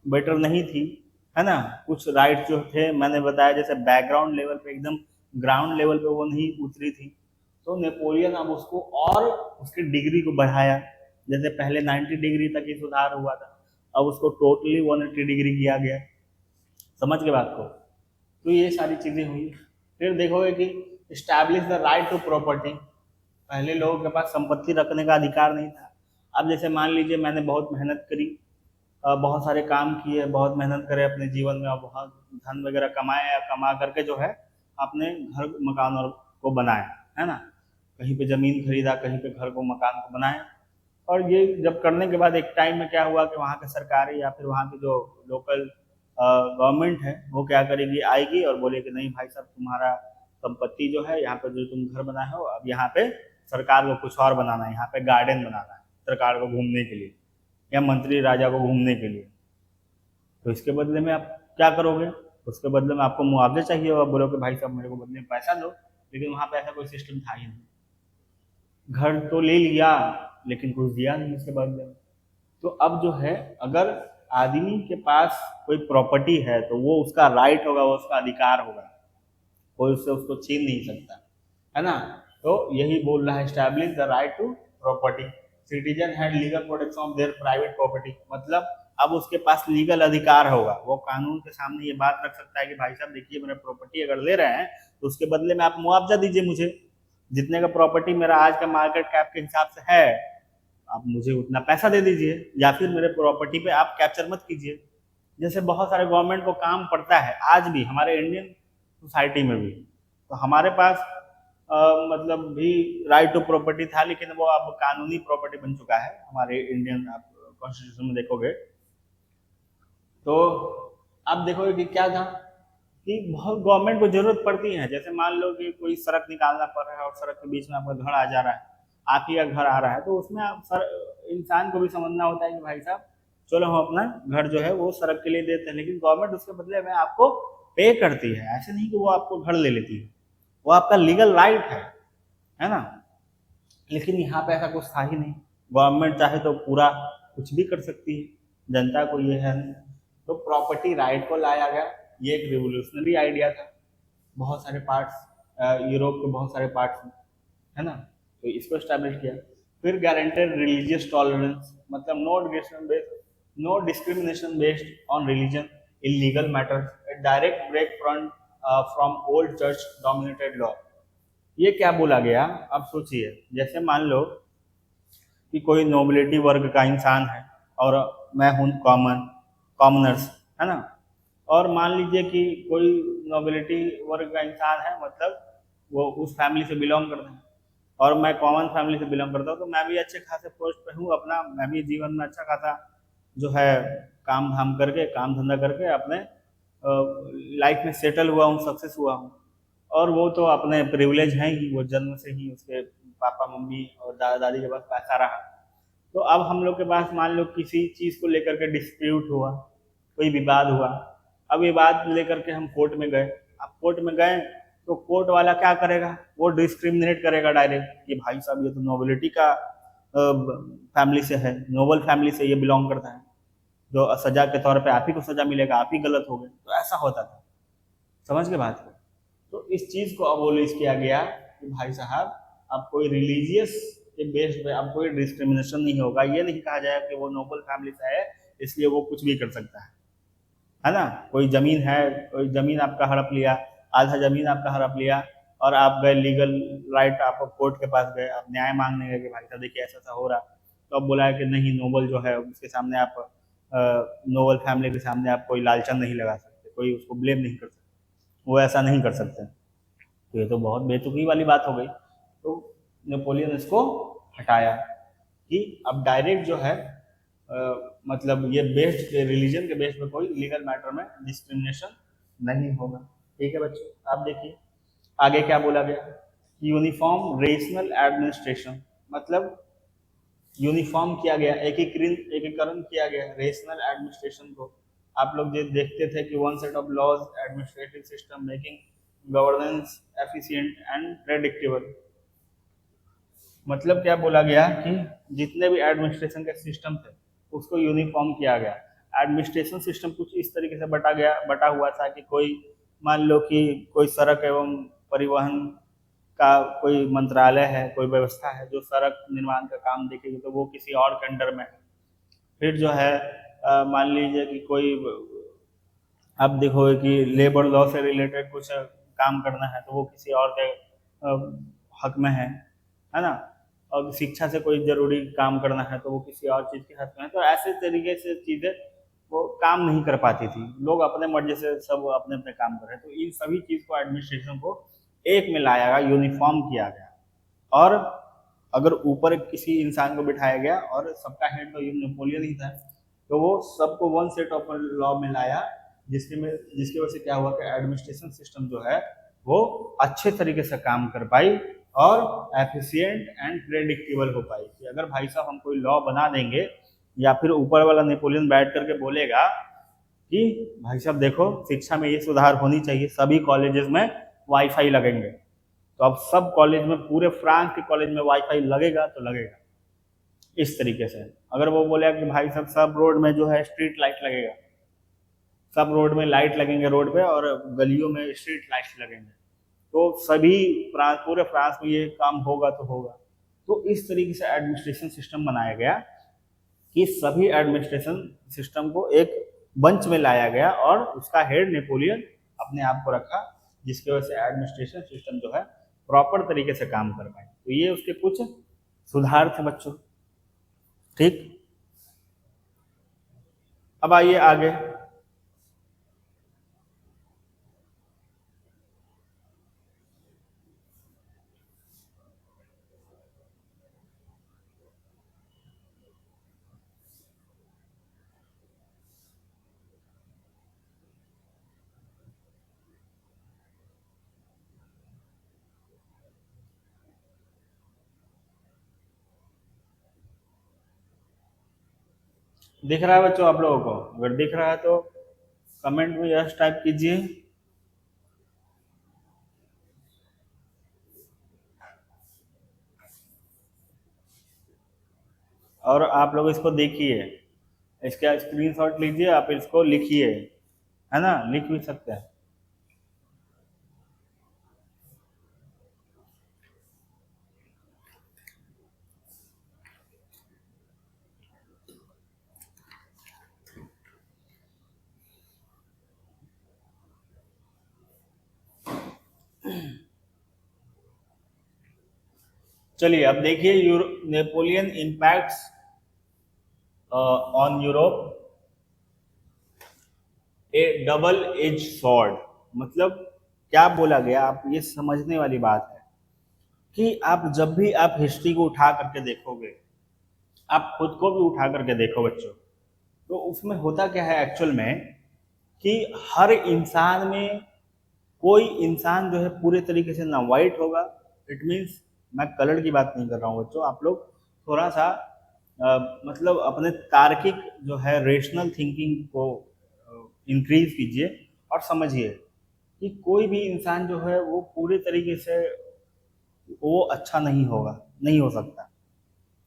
बेटर नहीं थी, है ना। कुछ राइट जो थे मैंने बताया, जैसे बैकग्राउंड लेवल पे, एकदम ग्राउंड लेवल पे वो नहीं उतरी थी। तो नेपोलियन अब उसको और उसकी डिग्री को बढ़ाया, जैसे पहले 90 डिग्री तक ही सुधार हुआ था, अब उसको टोटली 180 डिग्री किया गया। समझ के बात को। तो ये सारी चीज़ें हुई। फिर देखोगे कि establish the right to property, पहले लोगों के पास संपत्ति रखने का अधिकार नहीं था। अब जैसे मान लीजिए मैंने बहुत मेहनत करी, बहुत सारे काम किए, बहुत मेहनत करे अपने जीवन में, और बहुत धन वगैरह कमाए, या कमा करके जो है अपने घर मकान और को बनाया, है ना, कहीं पे ज़मीन खरीदा, कहीं पे घर को मकान को बनाया। और ये जब करने के बाद एक टाइम में क्या हुआ कि वहाँ के सरकारी या फिर वहाँ की जो लोकल गवर्नमेंट है वो क्या करेगी, आएगी और बोलेगी नहीं भाई साहब तुम्हारा संपत्ति जो है यहाँ पे जो तुम घर बनाए हो, अब यहाँ पे सरकार को कुछ और बनाना है, यहाँ पे गार्डन बनाना है सरकार को घूमने के लिए, या मंत्री राजा को घूमने के लिए। तो इसके बदले में आप क्या करोगे, उसके बदले में आपको मुआवजा चाहिए, और बोलोगे भाई साहब मेरे को बदले में पैसा दो, लेकिन वहाँ पे ऐसा कोई सिस्टम था ही नहीं। घर तो ले लिया लेकिन कुछ दिया नहीं उसके बदले में। तो अब जो है, अगर आदमी के पास कोई प्रॉपर्टी है तो वो उसका राइट होगा, वो उसका अधिकार होगा, कोई उससे उसको छीन नहीं सकता, है ना। तो यही बोल रहा है, establish the right to property, citizen had legal protection of their private property, मतलब अब उसके पास लीगल अधिकार होगा, वो कानून के सामने ये बात रख सकता है कि भाई साहब देखिए मेरा प्रॉपर्टी अगर ले रहे हैं तो उसके बदले में आप मुआवजा दीजिए मुझे, जितने का प्रॉपर्टी मेरा आज का मार्केट कैप के हिसाब से है आप मुझे उतना पैसा दे दीजिए, या फिर मेरे प्रॉपर्टी पे आप कैप्चर मत कीजिए। जैसे बहुत सारे गवर्नमेंट को काम पड़ता है आज भी हमारे इंडियन सोसाइटी में भी, तो हमारे पास मतलब भी राइट टू प्रॉपर्टी था, लेकिन वो अब कानूनी प्रॉपर्टी बन चुका है हमारे इंडियन, आप कॉन्स्टिट्यूशन में देखोगे तो आप देखोगे कि क्या था कि बहुत गवर्नमेंट को जरूरत पड़ती है। जैसे मान लो कि कोई सड़क निकालना पड़ रहा है और सड़क के बीच में आपका घर आ जा रहा है, आप ही का घर आ रहा है, तो उसमें आप इंसान को भी समझना होता है कि भाई साहब चलो हम अपना घर जो है वो सड़क के लिए देते हैं, लेकिन गवर्नमेंट उसके बदले में आपको पे करती है, ऐसे नहीं कि वो आपको घर ले लेती है, वो आपका लीगल राइट है ना। लेकिन यहाँ पे ऐसा कुछ था ही नहीं, गवर्नमेंट चाहे तो पूरा कुछ भी कर सकती है, जनता को ये है नहीं। तो प्रॉपर्टी राइट को लाया गया, ये एक रिवोल्यूशनरी आइडिया था। बहुत सारे पार्ट्स, यूरोप के बहुत सारे पार्ट्स में, है ना, तो इसको स्टैब्लिश किया। फिर गारंटेड रिलीजियस टॉलरेंस, मतलब no discrimination based on religion in legal matters, a direct break from old church dominated law. ये क्या बोला गया, अब सोचिए, जैसे मान लो कि कोई नोबिलिटी वर्ग का इंसान है और मैं हूँ कॉमनर्स, है ना, और मान लीजिए कि कोई नोबिलिटी वर्ग का इंसान है, मतलब वो उस फैमिली से बिलोंग करते हैं, और मैं कॉमन फैमिली से बिलोंग करता हूँ, तो मैं भी अच्छे खासे पोस्ट पे हूँ, अपना मैं भी जीवन में अच्छा खासा जो है काम धाम करके, काम धंधा करके अपने लाइफ में सेटल हुआ हूँ, सक्सेस हुआ हूँ। और वो तो अपने प्रिविलेज हैं ही, वो जन्म से ही उसके पापा मम्मी और दादा दादी के पास पैसा रहा। तो अब हम लोग के पास मान लो किसी चीज को लेकर के डिस्प्यूट हुआ, कोई विवाद हुआ, अब विवाद लेकर के हम कोर्ट में गए। अब कोर्ट में गए तो कोर्ट वाला क्या करेगा, वो डिस्क्रिमिनेट करेगा डायरेक्ट कि भाई साहब ये तो नोबिलिटी का फैमिली से है, नोबल फैमिली से ये बिलोंग करता है, जो सजा के तौर पे आप ही को सजा मिलेगा, आप ही गलत हो गए। तो ऐसा होता था, समझ के बात को। तो इस चीज को अबोलिश किया गया कि भाई साहब अब कोई रिलीजियस के बेस पे अब कोई डिस्क्रिमिनेशन नहीं होगा, ये नहीं कहा जाएगा कि वो नोबल फैमिली से है इसलिए वो कुछ भी कर सकता है ना। कोई जमीन है, कोई जमीन आपका हड़प लिया, आधा जमीन आपका हड़प लिया, और आप गए लीगल राइट, आप कोर्ट के पास गए, आप न्याय मांगने गए कि भाई साहब देखिए ऐसा ऐसा हो रहा, तो अब बोला है कि नहीं, नोबल जो है उसके सामने आप नोबल फैमिली के सामने आप कोई लालचन नहीं लगा सकते, कोई उसको ब्लेम नहीं कर सकते, वो ऐसा नहीं कर सकते। तो ये तो बहुत बेतुकी वाली बात हो गई। तो नेपोलियन इसको हटाया कि अब डायरेक्ट जो है मतलब ये बेस्ड रिलीजन के बेस पे कोई लीगल मैटर में डिस्क्रिमिनेशन नहीं होगा। ठीक है बच्चों, आप देखिए आगे क्या बोला गया, यूनिफॉर्म रेशनल एडमिनिस्ट्रेशन, मतलब यूनिफॉर्म किया गया, एकीकरण किया गया रेशनल एडमिनिस्ट्रेशन को। आप लोग जो देखते थे कि one set of laws, administrative system making governance efficient and predictable. मतलब क्या बोला गया कि जितने भी एडमिनिस्ट्रेशन के सिस्टम थे उसको यूनिफॉर्म किया गया। एडमिनिस्ट्रेशन सिस्टम कुछ इस तरीके से बटा हुआ था कि कोई मान लो कि कोई सड़क एवं परिवहन का कोई मंत्रालय है, कोई व्यवस्था है जो सड़क निर्माण का काम देखेगी, तो वो किसी और के अंडर में है। फिर जो है मान लीजिए कि कोई, आप देखोगे कि लेबर लॉ से रिलेटेड कुछ काम करना है तो वो किसी और के हक में है ना। और शिक्षा से कोई जरूरी काम करना है तो वो किसी और चीज के हक में है। तो ऐसे तरीके से चीजें वो काम नहीं कर पाती थी, लोग अपने मर्जी से सब अपने अपने काम कर रहे हैं। तो इन सभी चीज को, एडमिनिस्ट्रेशन को एक में लाया गया, यूनिफॉर्म किया गया। और अगर ऊपर किसी इंसान को बिठाया गया और सबका हेड तो नेपोलियन ही था, तो वो सबको वन सेट ऑफ लॉ में लाया, जिसकी वजह से क्या हुआ कि एडमिनिस्ट्रेशन सिस्टम जो है वो अच्छे तरीके से काम कर पाई और एफिशिएंट एंड प्रेडिक्टेबल हो पाई। कि अगर भाई साहब हम कोई लॉ बना देंगे या फिर ऊपर वाला नेपोलियन बैठ करके बोलेगा कि भाई साहब देखो शिक्षा में ये सुधार होनी चाहिए, सभी कॉलेजेस में वाईफाई लगेंगे, तो अब सब कॉलेज में, पूरे फ्रांस के कॉलेज में वाईफाई लगेगा तो लगेगा। इस तरीके से अगर वो बोले कि भाई साहब सब रोड में जो है स्ट्रीट लाइट लगेगा, सब रोड में लाइट लगेंगे रोड पे, और गलियों में स्ट्रीट लाइट लगेंगे, तो सभी पूरे फ्रांस में ये काम होगा तो होगा। तो इस तरीके से एडमिनिस्ट्रेशन सिस्टम बनाया गया कि सभी एडमिनिस्ट्रेशन सिस्टम को एक बंच में लाया गया और उसका हेड नेपोलियन अपने आप को रखा, जिसकी वजह से एडमिनिस्ट्रेशन सिस्टम जो है प्रॉपर तरीके से काम कर पाए। तो ये उसके कुछ सुधार थे बच्चों। ठीक, अब आइए आगे। दिख रहा है बच्चों आप लोगों को? अगर दिख रहा है तो कमेंट में यस टाइप कीजिए। और आप लोग इसको देखिए, इसका स्क्रीनशॉट लीजिए, आप इसको लिखिए, है ना, लिख भी सकते हैं। चलिए अब देखिए Napoleon impacts on Europe, a double edge sword. मतलब क्या बोला गया, आप ये समझने वाली बात है कि आप जब भी आप हिस्ट्री को उठा करके देखोगे, आप खुद को भी उठा करके देखो बच्चों, तो उसमें होता क्या है एक्चुअल में कि हर इंसान में कोई इंसान जो है पूरे तरीके से ना वाइट होगा। इट मीन्स मैं कलर की बात नहीं कर रहा हूँ बच्चों, आप लोग थोड़ा सा मतलब अपने तार्किक जो है रेशनल थिंकिंग को इंक्रीज कीजिए और समझिए कि कोई भी इंसान जो है वो पूरे तरीके से वो अच्छा नहीं होगा, नहीं हो सकता।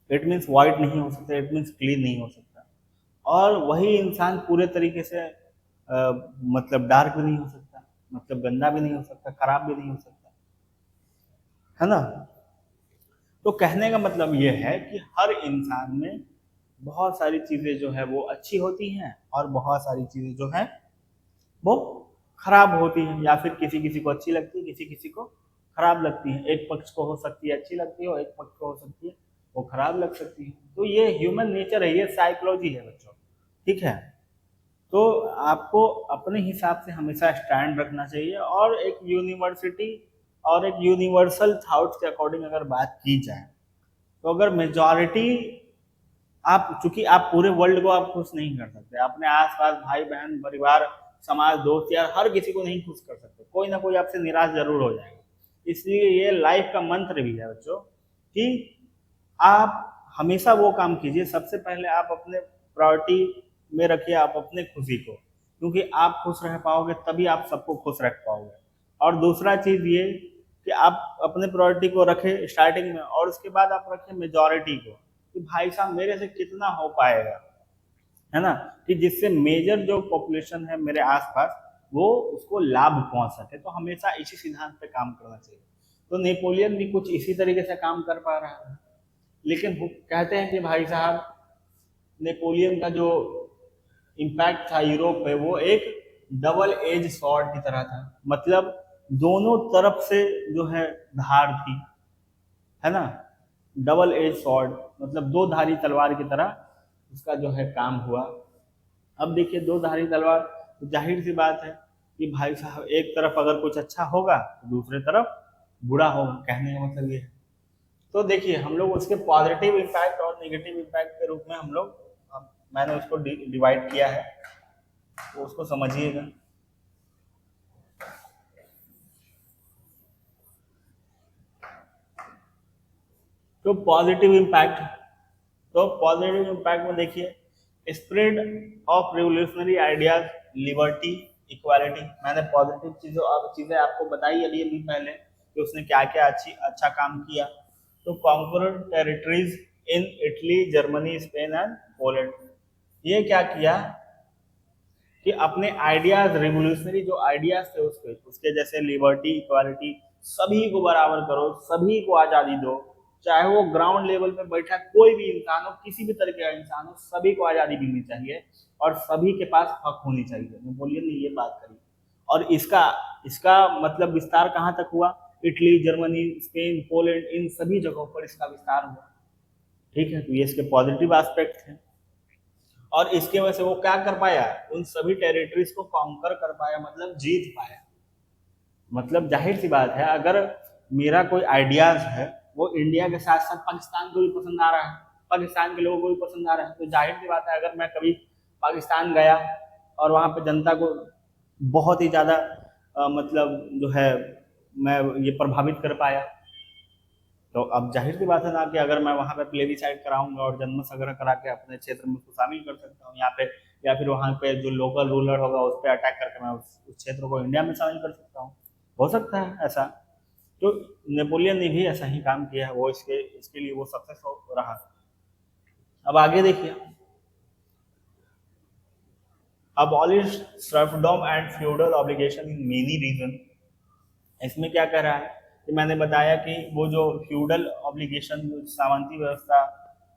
इट मीन्स वाइट नहीं हो सकता, इट मीन्स क्लीन नहीं हो सकता। और वही इंसान पूरे तरीके से मतलब डार्क भी नहीं हो सकता, मतलब गंदा भी नहीं हो सकता, खराब भी नहीं हो सकता, है ना। तो कहने का मतलब ये है कि हर इंसान में बहुत सारी चीज़ें जो है वो अच्छी होती हैं और बहुत सारी चीज़ें जो है वो खराब होती हैं, या फिर किसी किसी को अच्छी लगती है, किसी किसी को खराब लगती है। एक पक्ष को हो सकती है अच्छी लगती है और एक पक्ष को हो सकती है वो खराब लग सकती है। तो ये ह्यूमन नेचर है, ये साइकोलॉजी है बच्चों, ठीक है। तो आपको अपने हिसाब से हमेशा स्टैंड रखना चाहिए, और एक यूनिवर्सिटी और एक यूनिवर्सल थॉट्स के अकॉर्डिंग अगर बात की जाए, तो अगर मेजॉरिटी, आप चूंकि आप पूरे वर्ल्ड को आप खुश नहीं कर सकते, अपने आसपास भाई बहन परिवार समाज दोस्त यार हर किसी को नहीं खुश कर सकते, कोई ना कोई आपसे निराश जरूर हो जाएगा। इसलिए ये लाइफ का मंत्र भी है बच्चों कि आप हमेशा वो काम कीजिए, सबसे पहले आप अपने प्रायोरिटी में रखिए आप अपने खुशी को, क्योंकि आप खुश रह पाओगे तभी आप सबको खुश रख पाओगे। और दूसरा चीज ये कि आप अपने प्रायोरिटी को रखें स्टार्टिंग में, और उसके बाद आप रखें मेजॉरिटी को कि भाई साहब मेरे से कितना हो पाएगा, है ना, कि जिससे मेजर जो पॉपुलेशन है मेरे आसपास वो उसको लाभ पहुंच सके। तो हमेशा इसी सिद्धांत पे काम करना चाहिए। तो नेपोलियन भी कुछ इसी तरीके से काम कर पा रहा है, लेकिन वो कहते हैं कि भाई साहब नेपोलियन का जो इम्पैक्ट था यूरोप पे वो एक डबल एज सॉर्ड की तरह था। मतलब दोनों तरफ से जो है धार थी, है ना, डबल एज सॉर्ड मतलब दो धारी तलवार की तरह उसका जो है काम हुआ। अब देखिए दो धारी तलवार, तो जाहिर सी बात है कि भाई साहब एक तरफ अगर कुछ अच्छा होगा तो दूसरे तरफ बुरा होगा, कहने का मतलब ये है। तो देखिए हम लोग उसके पॉजिटिव इम्पैक्ट और नेगेटिव इम्पैक्ट के रूप में हम लोग, मैंने उसको डिवाइड किया है, तो उसको समझिएगा। तो पॉजिटिव इम्पैक्ट में देखिए spread of revolutionary ideas, liberty, equality. मैंने पॉजिटिव चीजें आपको बताई अभी अभी पहले कि उसने क्या क्या अच्छा काम किया। तो conquered territories in Italy, Germany, Spain and Poland. ये क्या किया कि अपने आइडियाज, रिवोल्यूशनरी जो आइडियाज थे उसके उसके जैसे लिबर्टी, इक्वालिटी, सभी को बराबर करो, सभी को आजादी दो, चाहे वो ग्राउंड लेवल पे बैठा कोई भी इंसान हो, किसी भी तरह का इंसान हो, सभी को आजादी मिलनी चाहिए और सभी के पास हक होनी चाहिए। नेपोलियन ने ये बात करी, और इसका इसका मतलब विस्तार कहाँ तक हुआ, इटली, जर्मनी, स्पेन, पोलैंड, इन सभी जगहों पर इसका विस्तार हुआ, ठीक है। तो ये इसके पॉजिटिव एस्पेक्ट हैं। और इसके वजह से वो क्या कर पाया, उन सभी टेरिटरीज को कॉन्कर कर पाया, मतलब जीत पाया। मतलब जाहिर सी बात है अगर मेरा कोई आइडियाज है वो इंडिया के साथ साथ पाकिस्तान को भी पसंद आ रहा है, पाकिस्तान के लोगों को भी पसंद आ रहा है, तो जाहिर सी बात है अगर मैं कभी पाकिस्तान गया और वहाँ पे जनता को बहुत ही ज़्यादा मतलब जो है मैं ये प्रभावित कर पाया, तो अब जाहिर सी बात है ना कि अगर मैं वहाँ पे प्लेबिसाइड कराऊंगा और जनमत संग्रह करा के अपने क्षेत्र में उसको शामिल कर सकता हूँ यहाँ पे, या फिर वहाँ पे जो लोकल रूलर होगा उस पर अटैक करके मैं उस क्षेत्र को इंडिया में शामिल कर सकता हूँ, हो सकता है ऐसा। तो नेपोलियन ने भी ऐसा ही काम किया है, वो इसके इसके लिए वो सक्सेस रहा। अब आगे देखिए, abolish serfdom and feudal obligation in many region. इसमें क्या कह रहा है कि मैंने बताया कि वो जो फ्यूडल ऑब्लिगेशन, सामंती व्यवस्था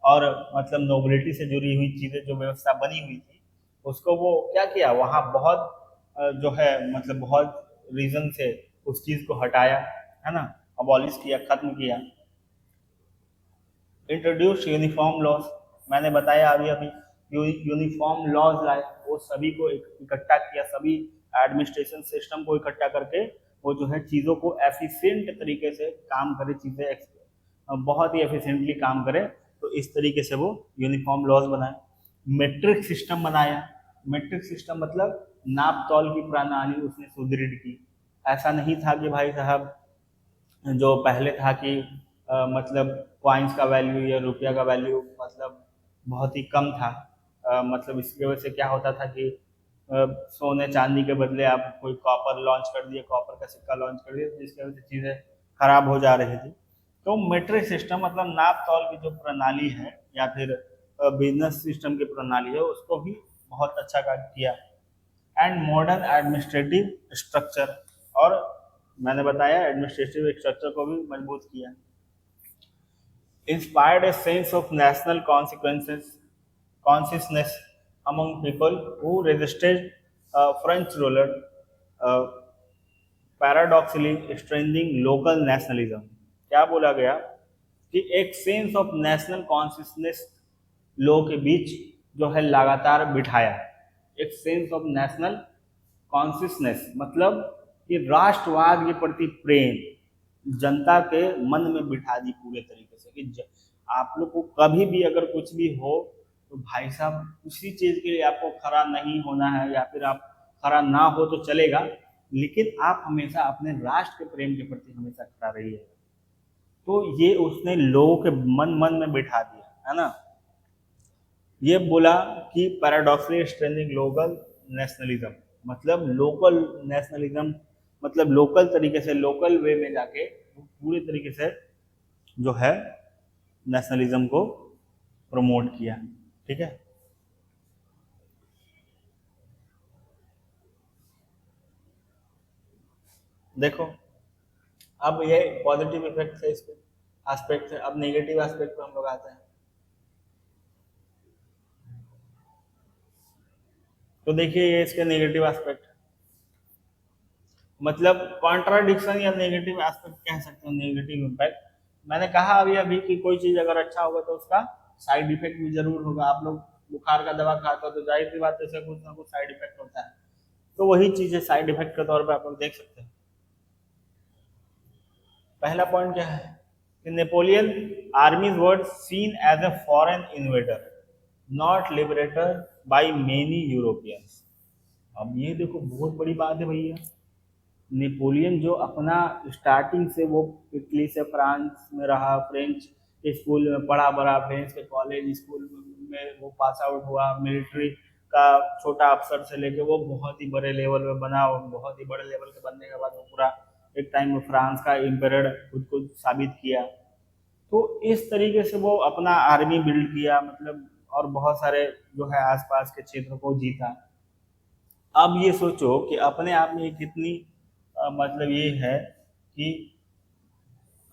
और मतलब नोबिलिटी से जुड़ी हुई चीजें, जो व्यवस्था बनी हुई थी, उसको वो क्या किया, वहाँ बहुत जो है मतलब बहुत रीजन से उस चीज को हटाया, है ना, अबॉलिश किया, खत्म किया। इंट्रोड्यूस यूनिफॉर्म लॉज, मैंने बताया अभी अभी, यूनिफॉर्म लॉज लाए, वो सभी को इकट्ठा किया, सभी एडमिनिस्ट्रेशन सिस्टम को इकट्ठा करके वो जो है चीज़ों को एफिशिएंट तरीके से काम करे, चीज़ें बहुत ही एफिशिएंटली काम करे, तो इस तरीके से वो यूनिफॉर्म लॉज बनाए। मेट्रिक सिस्टम बनाया, मेट्रिक सिस्टम मतलब नाप तौल की प्रणाली उसने सुदृढ़ की। ऐसा नहीं था कि भाई साहब जो पहले था कि मतलब कॉइन्स का वैल्यू या रुपया का वैल्यू मतलब बहुत ही कम था, मतलब इसकी वजह से क्या होता था कि सोने चांदी के बदले आप कोई कॉपर लॉन्च कर दिए, कॉपर का सिक्का लॉन्च कर दिए, जिसकी वजह से चीज़ें खराब हो जा रही थी। तो मीट्रिक सिस्टम मतलब नाप तौल की जो प्रणाली है या फिर बिजनेस सिस्टम की प्रणाली है, उसको भी बहुत अच्छा काम किया। एंड मॉडर्न एडमिनिस्ट्रेटिव स्ट्रक्चर, और मैंने बताया एडमिनिस्ट्रेटिव स्ट्रक्चर को भी मजबूत किया। Inspired a sense of national consequences consciousness among people who resisted French ruler, uh, paradoxically strengthening local nationalism। क्या बोला गया कि एक सेंस ऑफ नेशनल कॉन्शियसनेस लोगों के बीच जो है लगातार बिठाया। एक सेंस ऑफ नेशनल कॉन्शियसनेस मतलब कि राष्ट्रवाद के प्रति प्रेम जनता के मन में बिठा दी पूरे तरीके से कि आप लोग को कभी भी अगर कुछ भी हो तो भाई साहब उसी चीज के लिए आपको खड़ा नहीं होना है, या फिर आप खड़ा ना हो तो चलेगा, लेकिन आप हमेशा अपने राष्ट्र के प्रेम के प्रति हमेशा खड़ा रहिए। तो ये उसने लोगों के मन मन में बिठा दिया, है ना। ये बोला कि पैराडॉक्सली स्ट्रेंथिंग लोकल नेशनलिज्म, मतलब लोकल नेशनलिज्म मतलब लोकल तरीके से, लोकल वे में जाके पूरे तरीके से जो है नेशनलिज्म को प्रमोट किया। ठीक है, देखो अब ये पॉजिटिव इफेक्ट है, इसके एस्पेक्ट है। अब नेगेटिव एस्पेक्ट पे हम लोग आते हैं। तो देखिए ये इसके नेगेटिव एस्पेक्ट, मतलब कॉन्ट्राडिक्शन या नेगेटिव एस्पेक्ट कह सकते हो, नेगेटिव इम्पैक्ट। मैंने कहा अभी अभी कि कोई चीज अगर अच्छा होगा तो उसका साइड इफेक्ट भी जरूर होगा। आप लोग बुखार का दवा खाते हो तो जाहिर सी बात है उसका कुछ ना कुछ साइड इफेक्ट होता है, तो वही चीज है साइड इफेक्ट के तौर पर आप लोग देख सकते हैं। पहला पॉइंट क्या है कि Napoleon armies were seen as a foreign invader not liberator by many Europeans. अब ये देखो बहुत बड़ी बात है भैया, नेपोलियन जो अपना स्टार्टिंग से वो इटली से फ्रांस में रहा, फ्रेंच स्कूल में पढ़ा बड़ा, फ्रेंच के कॉलेज स्कूल में वो पास आउट हुआ, मिलिट्री का छोटा अफसर से लेके वो बहुत ही बड़े लेवल में बना, और बहुत ही बड़े लेवल के बनने के बाद वो पूरा एक टाइम में फ्रांस का एम्परर खुद को साबित किया। तो इस तरीके से वो अपना आर्मी बिल्ड किया, मतलब और बहुत सारे जो है आसपास के क्षेत्र को जीता। अब ये सोचो कि अपने आप में कितनी मतलब ये है कि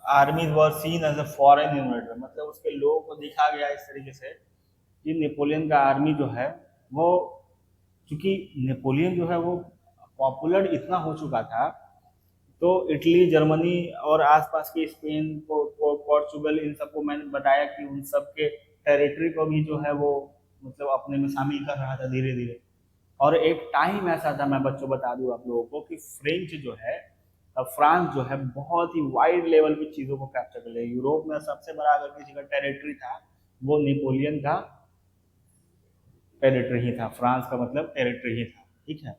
army was seen as a foreign invader, मतलब उसके लोगों को देखा गया इस तरीके से कि नेपोलियन का आर्मी जो है वो, क्योंकि नेपोलियन जो है वो पॉपुलर इतना हो चुका था, तो इटली, जर्मनी और आसपास के स्पेन, पोर्चुगल, इन सबको मैंने बताया कि उन सब के टेरिटरी को भी जो है वो मतलब अपने में शामिल कर रहा था धीरे धीरे। और एक टाइम ऐसा था, मैं बच्चों बता दूं आप लोगों को, कि फ्रेंच जो है, फ्रांस जो है बहुत ही वाइड लेवल की चीज़ों को कैप्चर कर लिया। यूरोप में सबसे बड़ा अगर किसी का टेरिटरी था वो नेपोलियन का टेरिटरी ही था, फ्रांस का मतलब टेरिटरी ही था। ठीक है,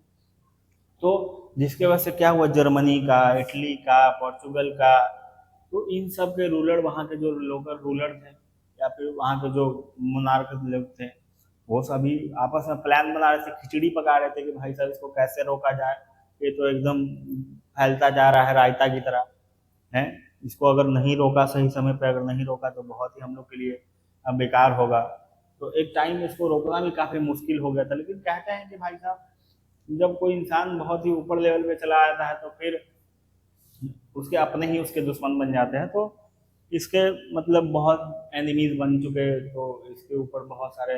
तो जिसके वजह से क्या हुआ, जर्मनी का, इटली का, पोर्चुगल का, तो इन सब के रूलर, वहाँ के जो लोकल रूलर थे या फिर वहाँ के जो मोनार्क लोग थे, वो सभी आपस में प्लान बना रहे थे, खिचड़ी पका रहे थे कि भाई साहब इसको कैसे रोका जाए, ये तो एकदम फैलता जा रहा है रायता की तरह है। इसको अगर नहीं रोका सही समय पर, अगर नहीं रोका तो बहुत ही हम लोग के लिए बेकार होगा। तो एक टाइम इसको रोकना भी काफ़ी मुश्किल हो गया था, लेकिन कहते हैं कि भाई साहब जब कोई इंसान बहुत ही ऊपर लेवल पे चला आता है तो फिर उसके अपने ही उसके दुश्मन बन जाते हैं। तो इसके मतलब बहुत एनिमीज बन चुके, तो इसके ऊपर बहुत सारे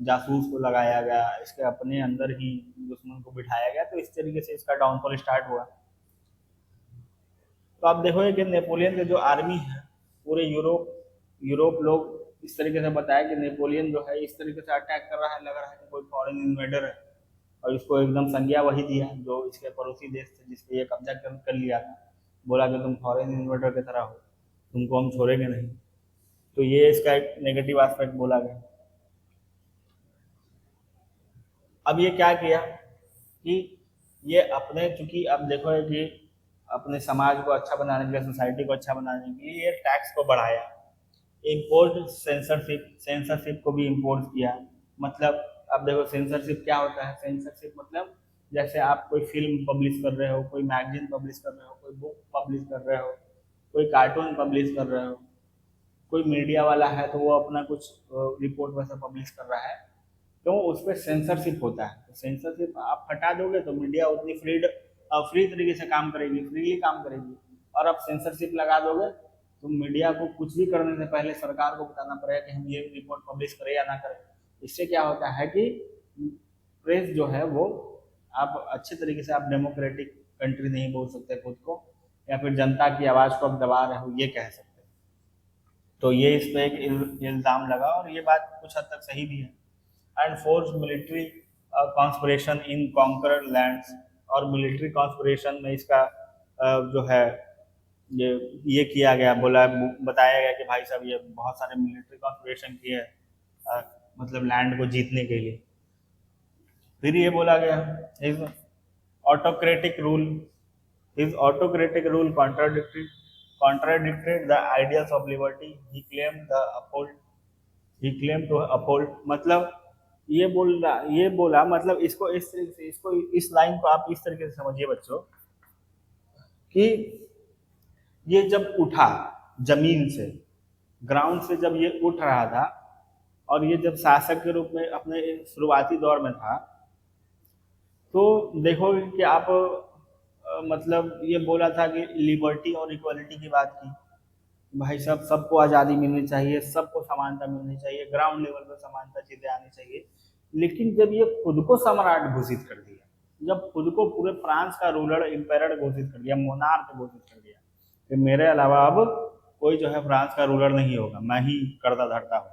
जासूस को लगाया गया, इसके अपने अंदर ही दुश्मन को बिठाया गया, तो इस तरीके से इसका डाउनफॉल स्टार्ट हुआ। तो आप देखोगे कि नेपोलियन के जो आर्मी है पूरे यूरोप यूरोप लोग इस तरीके से बताया कि नेपोलियन जो है इस तरीके से अटैक कर रहा है, लग रहा है कि कोई फॉरेन इन्वेडर है, और इसको एकदम संज्ञा वही दिया जो इसके पड़ोसी देश थे जिसपे ये कब्जा कर लिया था। बोला कि तुम फॉरेन इन्वेडर की तरह हो, तुमको हम छोड़ेंगे नहीं। तो ये इसका एक नेगेटिव एस्पेक्ट बोला गया। अब ये क्या किया कि ये अपने, चूंकि अब देखो कि अपने समाज को अच्छा बनाने के लिए, सोसाइटी को अच्छा बनाने के लिए ये टैक्स को बढ़ाया, इम्पोर्ट सेंसरशिप, सेंसरशिप को भी इम्पोर्ट किया। मतलब अब देखो सेंसरशिप क्या होता है, सेंसरशिप मतलब जैसे आप कोई फिल्म पब्लिश कर रहे हो, कोई मैगजीन पब्लिश कर रहे हो, कोई बुक पब्लिश कर रहे हो, कोई कार्टून पब्लिश कर रहे हो, कोई मीडिया वाला है तो वो अपना कुछ रिपोर्ट वैसा पब्लिश कर रहा है, तो उस पर सेंसरशिप होता है। तो सेंसरशिप आप हटा दोगे तो मीडिया उतनी फ्री तरीके से काम करेगी, फ्रीली काम करेगी। और आप सेंसरशिप लगा दोगे तो मीडिया को कुछ भी करने से पहले सरकार को बताना पड़ेगा कि हम ये रिपोर्ट पब्लिश करें या ना करें। इससे क्या होता है कि प्रेस जो है वो, आप अच्छे तरीके से, आप डेमोक्रेटिक कंट्री नहीं बोल सकते खुद को, या फिर जनता की आवाज़ को आप दबा रहे हो ये कह सकते। तो ये इस पर एक इल्ज़ाम लगा, और ये बात कुछ हद तक सही भी है। And force military conscription in conquered lands, और मिलिट्री कॉन्स्पिरेशन में इसका जो है ये किया गया, बोला बताया गया कि भाई साहब ये बहुत सारे मिलिट्री कॉन्स्पिरेशन किए मतलब लैंड को जीतने के लिए। फिर ये बोला गया his autocratic rule, his autocratic rule contradicted the ideas of liberty he claimed to uphold। मतलब ये बोला मतलब इसको इस तरीके से, इसको इस लाइन को आप इस तरीके से समझिए बच्चों कि ये जब उठा जमीन से, ग्राउंड से जब ये उठ रहा था, और ये जब शासक के रूप में अपने शुरुआती दौर में था, तो देखोगे कि आप मतलब ये बोला था कि लिबर्टी और इक्वलिटी की बात की, भाई साहब सबको आज़ादी मिलनी चाहिए, सबको समानता मिलनी चाहिए, ग्राउंड लेवल पर समानता चीज़ें आनी चाहिए। लेकिन जब ये खुद को सम्राट घोषित कर दिया, जब खुद को पूरे फ्रांस का रूलर एम्पायर घोषित कर दिया, मोनार्क घोषित कर दिया कि मेरे अलावा अब कोई जो है फ्रांस का रूलर नहीं होगा, मैं ही करता धरता हूँ,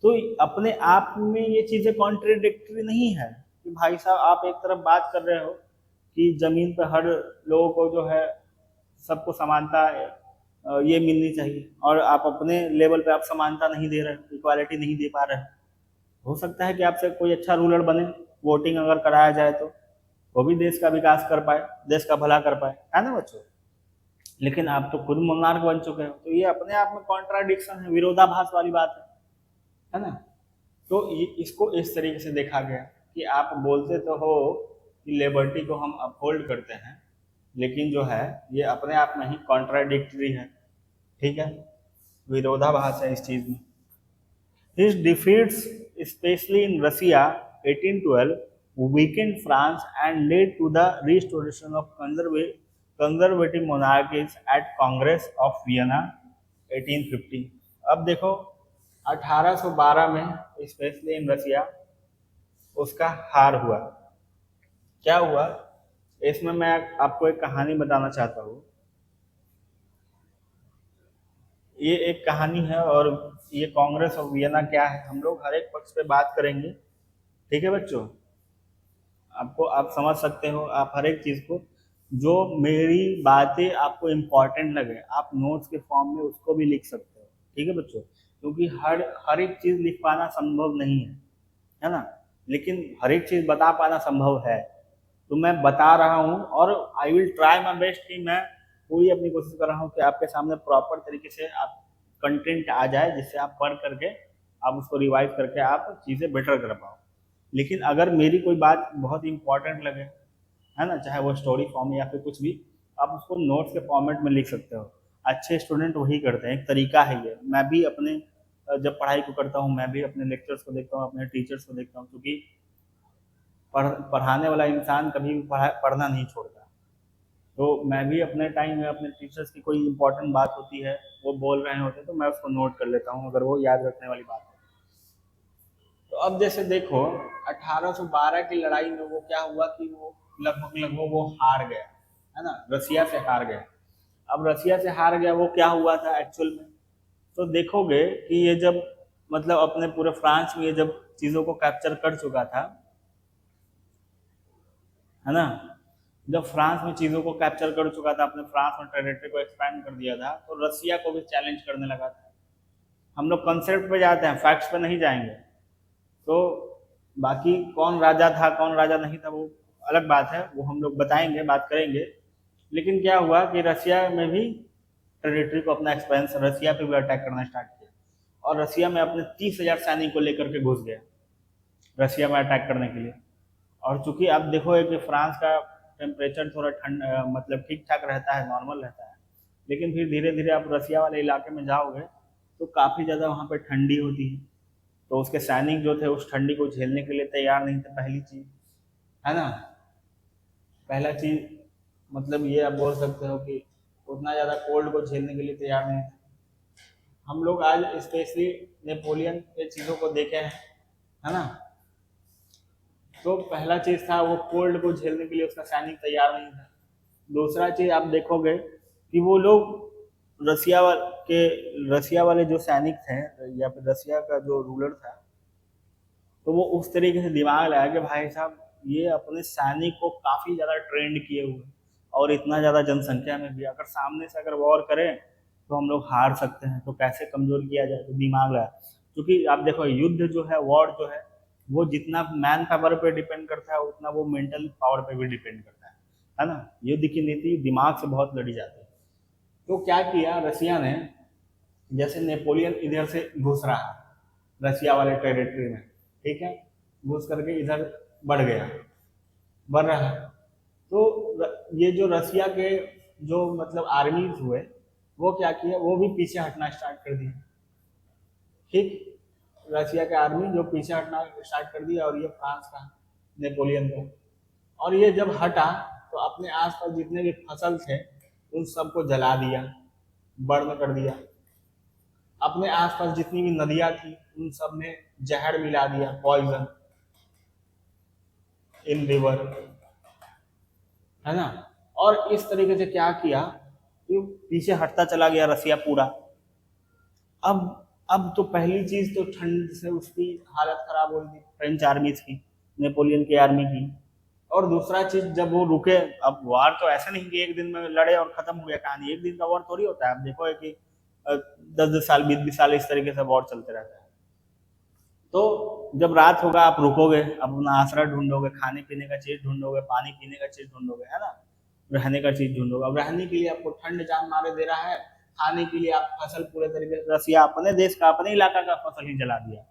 तो अपने आप में ये चीज़ें कॉन्ट्रेडिक्टरी नहीं है कि भाई साहब आप एक तरफ बात कर रहे हो कि ज़मीन पर हर लोगों को जो है सबको समानता ये मिलनी चाहिए, और आप अपने लेवल पे आप समानता नहीं दे रहे हो, इक्वालिटी नहीं दे पा रहे हो सकता है कि आपसे कोई अच्छा रूलर बने, वोटिंग अगर कराया जाए तो वो भी देश का विकास कर पाए, देश का भला कर पाए, है ना बच्चों। लेकिन आप तो खुद मोनार्क बन चुके हो, तो ये अपने आप में कॉन्ट्राडिक्शन है, विरोधाभास वाली बात है ना। तो इसको इस तरीके से देखा गया कि आप बोलते तो हो कि लिबर्टी को हम अपहोल्ड करते हैं, लेकिन जो है ये अपने आप में ही कॉन्ट्राडिक्टरी है, ठीक है, विरोधाभास है इस चीज में। His defeats, especially in Russia 1812, weakened France and led to the restoration of conservative monarchies at Congress of Vienna 1850। अब देखो 1812 में स्पेशली इन रसिया उसका हार हुआ। क्या हुआ इसमें मैं आपको एक कहानी बताना चाहता हूँ। ये एक कहानी है, और ये कांग्रेस ऑफ वियना क्या है, हम लोग हर एक पक्ष पे बात करेंगे, ठीक है बच्चों। आपको आप समझ सकते हो, आप हर एक चीज़ को, जो मेरी बातें आपको इम्पोर्टेंट लगे आप नोट्स के फॉर्म में उसको भी लिख सकते हो, ठीक है बच्चों, क्योंकि हर एक चीज़ लिख पाना संभव नहीं है ना, लेकिन हर एक चीज़ बता पाना संभव है। तो मैं बता रहा हूँ, और I will try my best कि मैं पूरी अपनी कोशिश कर रहा हूँ कि आपके सामने प्रॉपर तरीके से आप कंटेंट आ जाए, जिससे आप पढ़ करके आप उसको रिवाइज करके आप चीज़ें बेटर कर पाओ। लेकिन अगर मेरी कोई बात बहुत इंपॉर्टेंट लगे, है ना, चाहे वो स्टोरी फॉर्म या फिर कुछ भी, आप उसको नोट्स के फॉर्मेट में लिख सकते हो। अच्छे स्टूडेंट वही करते हैं, एक तरीका है ये। मैं भी अपने जब पढ़ाई को करता हूँ मैं भी अपने लेक्चर्स को देखता हूँ, अपने टीचर्स को देखता हूँ, क्योंकि पढ़ाने वाला इंसान कभी भी पढ़ना नहीं छोड़ता। तो मैं भी अपने टाइम में अपने टीचर्स की कोई इंपॉर्टेंट बात होती है, वो बोल रहे होते हैं, तो मैं उसको नोट कर लेता हूँ अगर वो याद रखने वाली बात है। तो अब जैसे देखो 1812 की लड़ाई में वो क्या हुआ कि वो लगभग लगभग वो हार गया, है ना, रसिया से हार गया। अब रसिया से हार गया, वो क्या हुआ था एक्चुअल में, तो देखोगे कि ये जब मतलब अपने पूरे फ्रांस में ये जब चीजों को कैप्चर कर चुका था, है ना, जब फ्रांस में चीजों को कैप्चर कर चुका था, अपने फ्रांस में टेरिटरी को एक्सपैंड कर दिया था, तो रसिया को भी चैलेंज करने लगा था। हम लोग कंसेप्ट पे जाते हैं, फैक्ट्स पे नहीं जाएंगे। तो बाकी कौन राजा था कौन राजा नहीं था वो अलग बात है, वो हम लोग बताएंगे, बात करेंगे। लेकिन क्या हुआ कि रसिया में भी टेरिटरी को अपना एक्सपेंस, रसिया पे भी अटैक करना स्टार्ट किया, और रसिया में अपने 30,000 सैनिक को लेकर के घुस गया रसिया में अटैक करने के लिए। और चूंकि आप देखो कि फ्रांस का टेम्परेचर थोड़ा ठंड मतलब ठीक ठाक रहता है, नॉर्मल रहता है, लेकिन फिर धीरे धीरे आप रसिया वाले इलाके में जाओगे तो काफ़ी ज़्यादा वहाँ पे ठंडी होती है। तो उसके सैनिक जो थे उस ठंडी को झेलने के लिए तैयार नहीं थे, पहली चीज, है ना। पहला चीज मतलब ये आप बोल सकते हो कि उतना ज़्यादा कोल्ड को झेलने के लिए तैयार नहीं थे। हम लोग आज स्पेशली नेपोलियन के चीज़ों को देखे हैं, है ना। तो पहला चीज था वो कोल्ड को झेलने के लिए उसका सैनिक तैयार नहीं था। दूसरा चीज आप देखोगे कि वो लोग रसिया वाले जो सैनिक थे या फिर रसिया का जो रूलर था, तो वो उस तरीके से दिमाग लगा कि भाई साहब ये अपने सैनिक को काफी ज्यादा ट्रेंड किए हुए और इतना ज्यादा जनसंख्या में भी अगर सामने से अगर वॉर करें तो हम लोग हार सकते हैं, तो कैसे कमजोर किया जाए, तो दिमाग लगा। क्योंकि आप देखो युद्ध जो है, वॉर जो है, वो जितना मैन पावर पे डिपेंड करता है उतना वो मेंटल पावर पे भी डिपेंड करता है ना। युद्ध की नीति दिमाग से बहुत लड़ी जाती है। तो क्या किया रसिया ने, जैसे नेपोलियन इधर से घुस रहा है रसिया वाले टेरिटरी में, ठीक है, घुस करके इधर बढ़ गया, बढ़ रहा है, तो ये जो रसिया के जो मतलब आर्मीज हुए वो क्या किया, वो भी पीछे हटना स्टार्ट कर दिया। ठीक, रसिया के आर्मी जो पीछे हटना स्टार्ट कर दिया, और ये फ्रांस का नेपोलियन का, और ये जब हटा तो अपने आसपास जितने भी फसल थे उन सबको जला दिया, बर्न कर दिया। अपने आसपास जितनी भी नदियां थी उन सब में जहर मिला दिया, पॉइजन इन रिवर, है ना। और इस तरीके से क्या किया कि पीछे हटता चला गया रसिया पूरा। अब अब तो पहली चीज तो ठंड से उसकी हालत खराब हो रही थी, फ्रेंच आर्मी की, नेपोलियन की आर्मी की। और दूसरा चीज जब वो रुके, अब वार तो ऐसा नहीं कि एक दिन में लड़े और खत्म हो गया कहानी, एक दिन का वॉर थोड़ी होता है। आप देखो कि 10-10 साल 20-20 साल इस तरीके से वॉर चलते रहता है। तो जब रात होगा आप रुकोगे, अपना आसरा ढूंढोगे, खाने पीने का चीज ढूंढोगे, पानी पीने का चीज ढूंढोगे, है ना, रहने का चीज ढूंढोगे। अब रहने के लिए आपको ठंड जान मारे दे रहा है, खाने के लिए आप फसल पूरे तरीके से, रसिया अपने देश का अपने इलाका का फसल ही जला दिया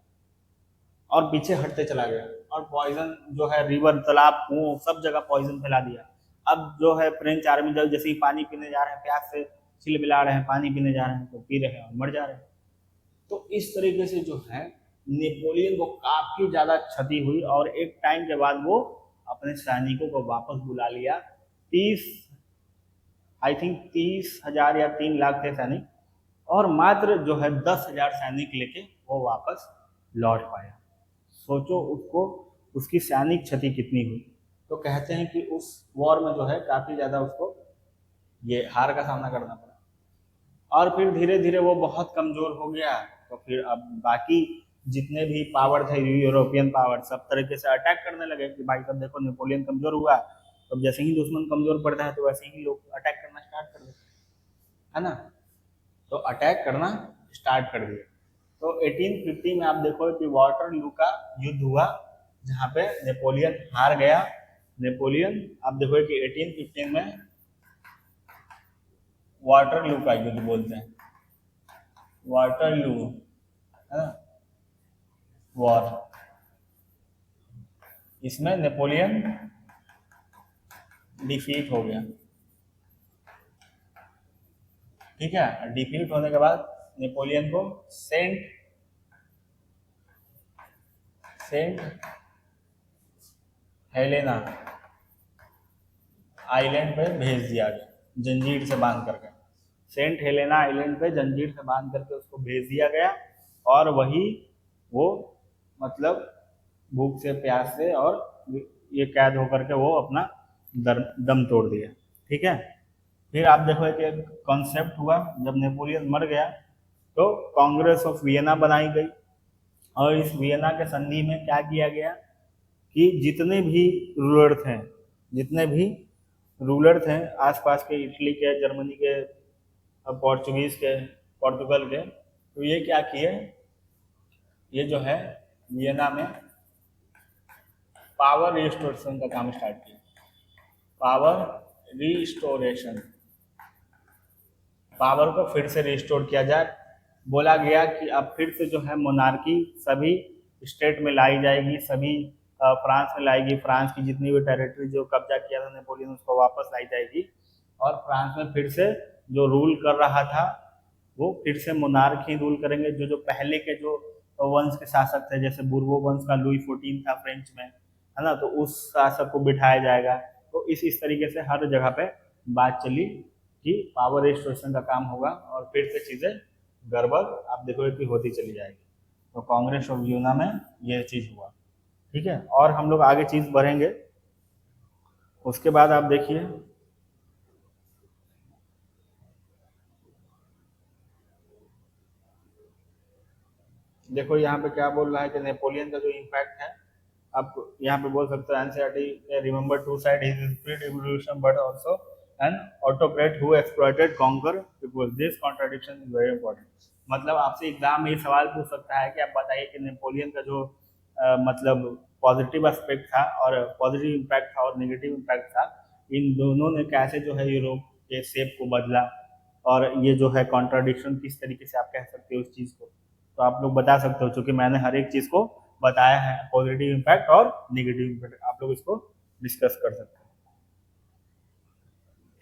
और पीछे हटते चला गया। और पॉइजन जो है रिवर, तालाब, कुओं, सब जगह पॉइजन फैला दिया। अब जो है फ्रेंच आर्मी जब जैसे ही पानी पीने जा रहे हैं, प्यास से चिलमिला रहे हैं, पानी पीने जा रहे हैं तो पी रहे हैं और मर जा रहे हैं। तो इस तरीके से जो है नेपोलियन को काफी ज्यादा क्षति हुई, और एक टाइम के बाद वो अपने सैनिकों को वापस बुला लिया। 30, आई थिंक 30,000 या 3 लाख थे सैनिक, और मात्र जो है 10,000 सैनिक लेके वो वापस लौट पाया। सोचो उसको, उसकी सैनिक क्षति कितनी हुई। तो कहते हैं कि उस वॉर में जो है काफी ज्यादा उसको ये हार का सामना करना पड़ा, और फिर धीरे धीरे वो बहुत कमजोर हो गया। तो फिर अब बाकी जितने भी पावर थे, यूरोपियन पावर, सब तरीके से अटैक करने लगे कि भाई सब देखो नेपोलियन कमजोर हुआ, तो जैसे ही दुश्मन कमजोर पड़ता है तो वैसे ही लोग अटैक करना स्टार्ट कर देते हैं, है ना। तो अटैक करना स्टार्ट कर दिया। तो 1850 में आप देखो कि वाटरलू का युद्ध हुआ, जहाँ पे नेपोलियन हार गया। नेपोलियन, आप देखो कि 1815 में वाटरलू का युद्ध बोलते हैं, वाटरलू, है ना, वॉर। इसमें नेपोलियन डिफीट हो गया, ठीक है। डिफीट होने के बाद नेपोलियन को सेंट सेंट हेलेना आइलैंड पे भेज दिया गया जंजीर से बांध करके। सेंट हेलेना आइलैंड पे जंजीर से बांध करके उसको भेज दिया गया और वही वो मतलब भूख से प्यास से और ये कैद होकर के वो अपना दम तोड़ दिया। ठीक है, फिर आप देखो कि कॉन्सेप्ट हुआ जब नेपोलियन मर गया तो कांग्रेस ऑफ वियना बनाई गई और इस वियना के संधि में क्या किया गया कि जितने भी रूलर थे आसपास के, इटली के, जर्मनी के, पोर्चुगीज के, पोर्तुगल के, तो ये क्या किए, ये जो है वियना में पावर रिस्टोरेशन का काम स्टार्ट किया। पावर रिस्टोरेशन, पावर को फिर से रिस्टोर किया जाए। बोला गया कि अब फिर से जो है मोनार्की सभी स्टेट में लाई जाएगी, सभी फ्रांस में लाएगी, फ्रांस की जितनी भी टेरिटरी जो कब्जा किया था नेपोलियन उसको वापस लाई जाएगी और फ्रांस में फिर से जो रूल कर रहा था वो फिर से मोनार्क ही रूल करेंगे। जो जो पहले के जो वंश के शासक थे, जैसे बुर्बो वंश का लुई 14 था फ्रेंच में, है ना, तो उस शासक को बिठाया जाएगा। तो इस तरीके से हर जगह पे बात चली कि पावर रिस्टोरेशन का काम होगा और फिर से चीज़ें गड़बड़ आप देखोगे कि होती चली जाएगी। तो कांग्रेस ऑफ वियना में ये चीज़ हुआ। ठीक है, और हम लोग आगे चीज़ बढ़ेंगे। उसके बाद आप देखिए देखो यहाँ पे क्या बोल रहा है कि नेपोलियन का जो इम्पैक्ट है, आप यहाँ पे बोल सकते हो NCERT remember to side his spirit evolution but also an autocrat who exploited conquer people, this contradiction is very important. मतलब आपसे एग्जाम में ये सवाल पूछ सकता है कि आप बताइए कि नेपोलियन का जो मतलब पॉजिटिव एस्पेक्ट था और पॉजिटिव इम्पैक्ट था और नेगेटिव इम्पैक्ट था, इन दोनों ने कैसे जो है यूरोप के शेप को बदला और ये जो है कॉन्ट्राडिक्शन किस तरीके से आप कह सकते हो उस चीज़ को। तो आप लोग बता सकते हो, क्योंकि मैंने हर एक चीज़ को बताया है, पॉजिटिव इम्पैक्ट और नेगेटिव इम्पैक्ट, आप लोग इसको डिस्कस कर सकते हैं।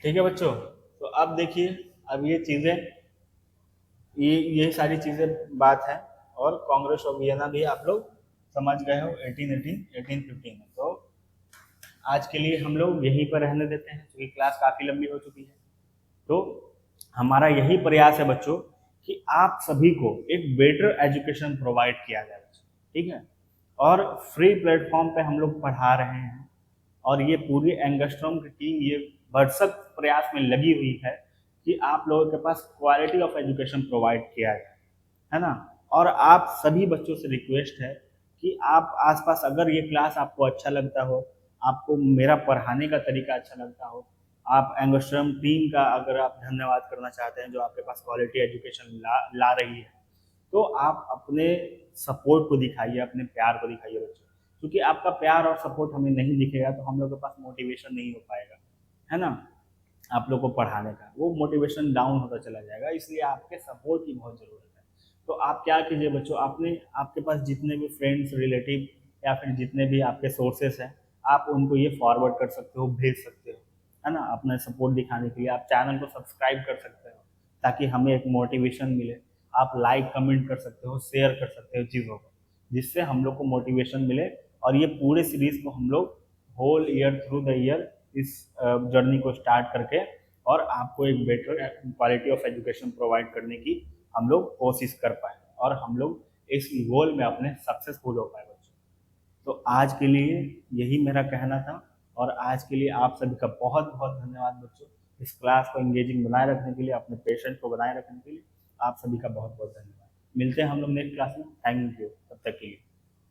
ठीक है बच्चों, तो अब देखिए, अब ये चीज़ें ये सारी चीज़ें बात है। और कांग्रेस ऑफ वियना भी आप लोग समझ गए हो 1815 में। तो आज के लिए हम लोग यहीं पर रहने देते हैं क्योंकि क्लास काफ़ी लंबी हो चुकी है। तो हमारा यही प्रयास है बच्चों कि आप सभी को एक बेटर एजुकेशन प्रोवाइड किया जाए। ठीक है, और फ्री प्लेटफॉर्म पे हम लोग पढ़ा रहे हैं और ये पूरी एंगस्ट्रॉम की टीम ये भरसक प्रयास में लगी हुई है कि आप लोगों के पास क्वालिटी ऑफ एजुकेशन प्रोवाइड किया जाए, है ना। और आप सभी बच्चों से रिक्वेस्ट है कि आप आसपास अगर ये क्लास आपको अच्छा लगता हो, आपको मेरा पढ़ाने का तरीका अच्छा लगता हो, आप एंगस्ट्रॉम टीम का अगर आप धन्यवाद करना चाहते हैं जो आपके पास क्वालिटी एजुकेशन ला रही है, तो आप अपने सपोर्ट को दिखाइए, अपने प्यार को दिखाइए बच्चों। क्योंकि आपका प्यार और सपोर्ट हमें नहीं दिखेगा तो हम लोग के पास मोटिवेशन नहीं हो पाएगा, है ना। आप लोग को पढ़ाने का वो मोटिवेशन डाउन होता चला जाएगा, इसलिए आपके सपोर्ट की बहुत ज़रूरत है। तो आप क्या कीजिए बच्चों, आपने आपके पास जितने भी फ्रेंड्स, रिलेटिव या फिर जितने भी आपके सोर्सेस हैं, आप उनको ये फॉरवर्ड कर सकते हो, भेज सकते हो, है ना, अपना सपोर्ट दिखाने के लिए। आप चैनल को सब्सक्राइब कर सकते हो ताकि हमें एक मोटिवेशन मिले। आप लाइक कमेंट कर सकते हो, शेयर कर सकते हो चीज़ों को, जिससे हम लोग को मोटिवेशन मिले और ये पूरे सीरीज को हम लोग whole year through the year इस जर्नी को स्टार्ट करके और आपको एक better quality of education provide करने की हम लोग कोशिश कर पाए और हम लोग इस गोल में अपने सक्सेसफुल हो पाए बच्चों। तो आज के लिए यही मेरा कहना था और आज के लिए आप सभी का बहुत बहुत धन्यवाद बच्चों। इस क्लास को इंगेजिंग बनाए रखने के लिए, अपने पेशेंट को बनाए रखने के लिए आप सभी का बहुत बहुत धन्यवाद। मिलते हैं हम लोग नेक्स्ट क्लास में। थैंक यू तब तक के लिए।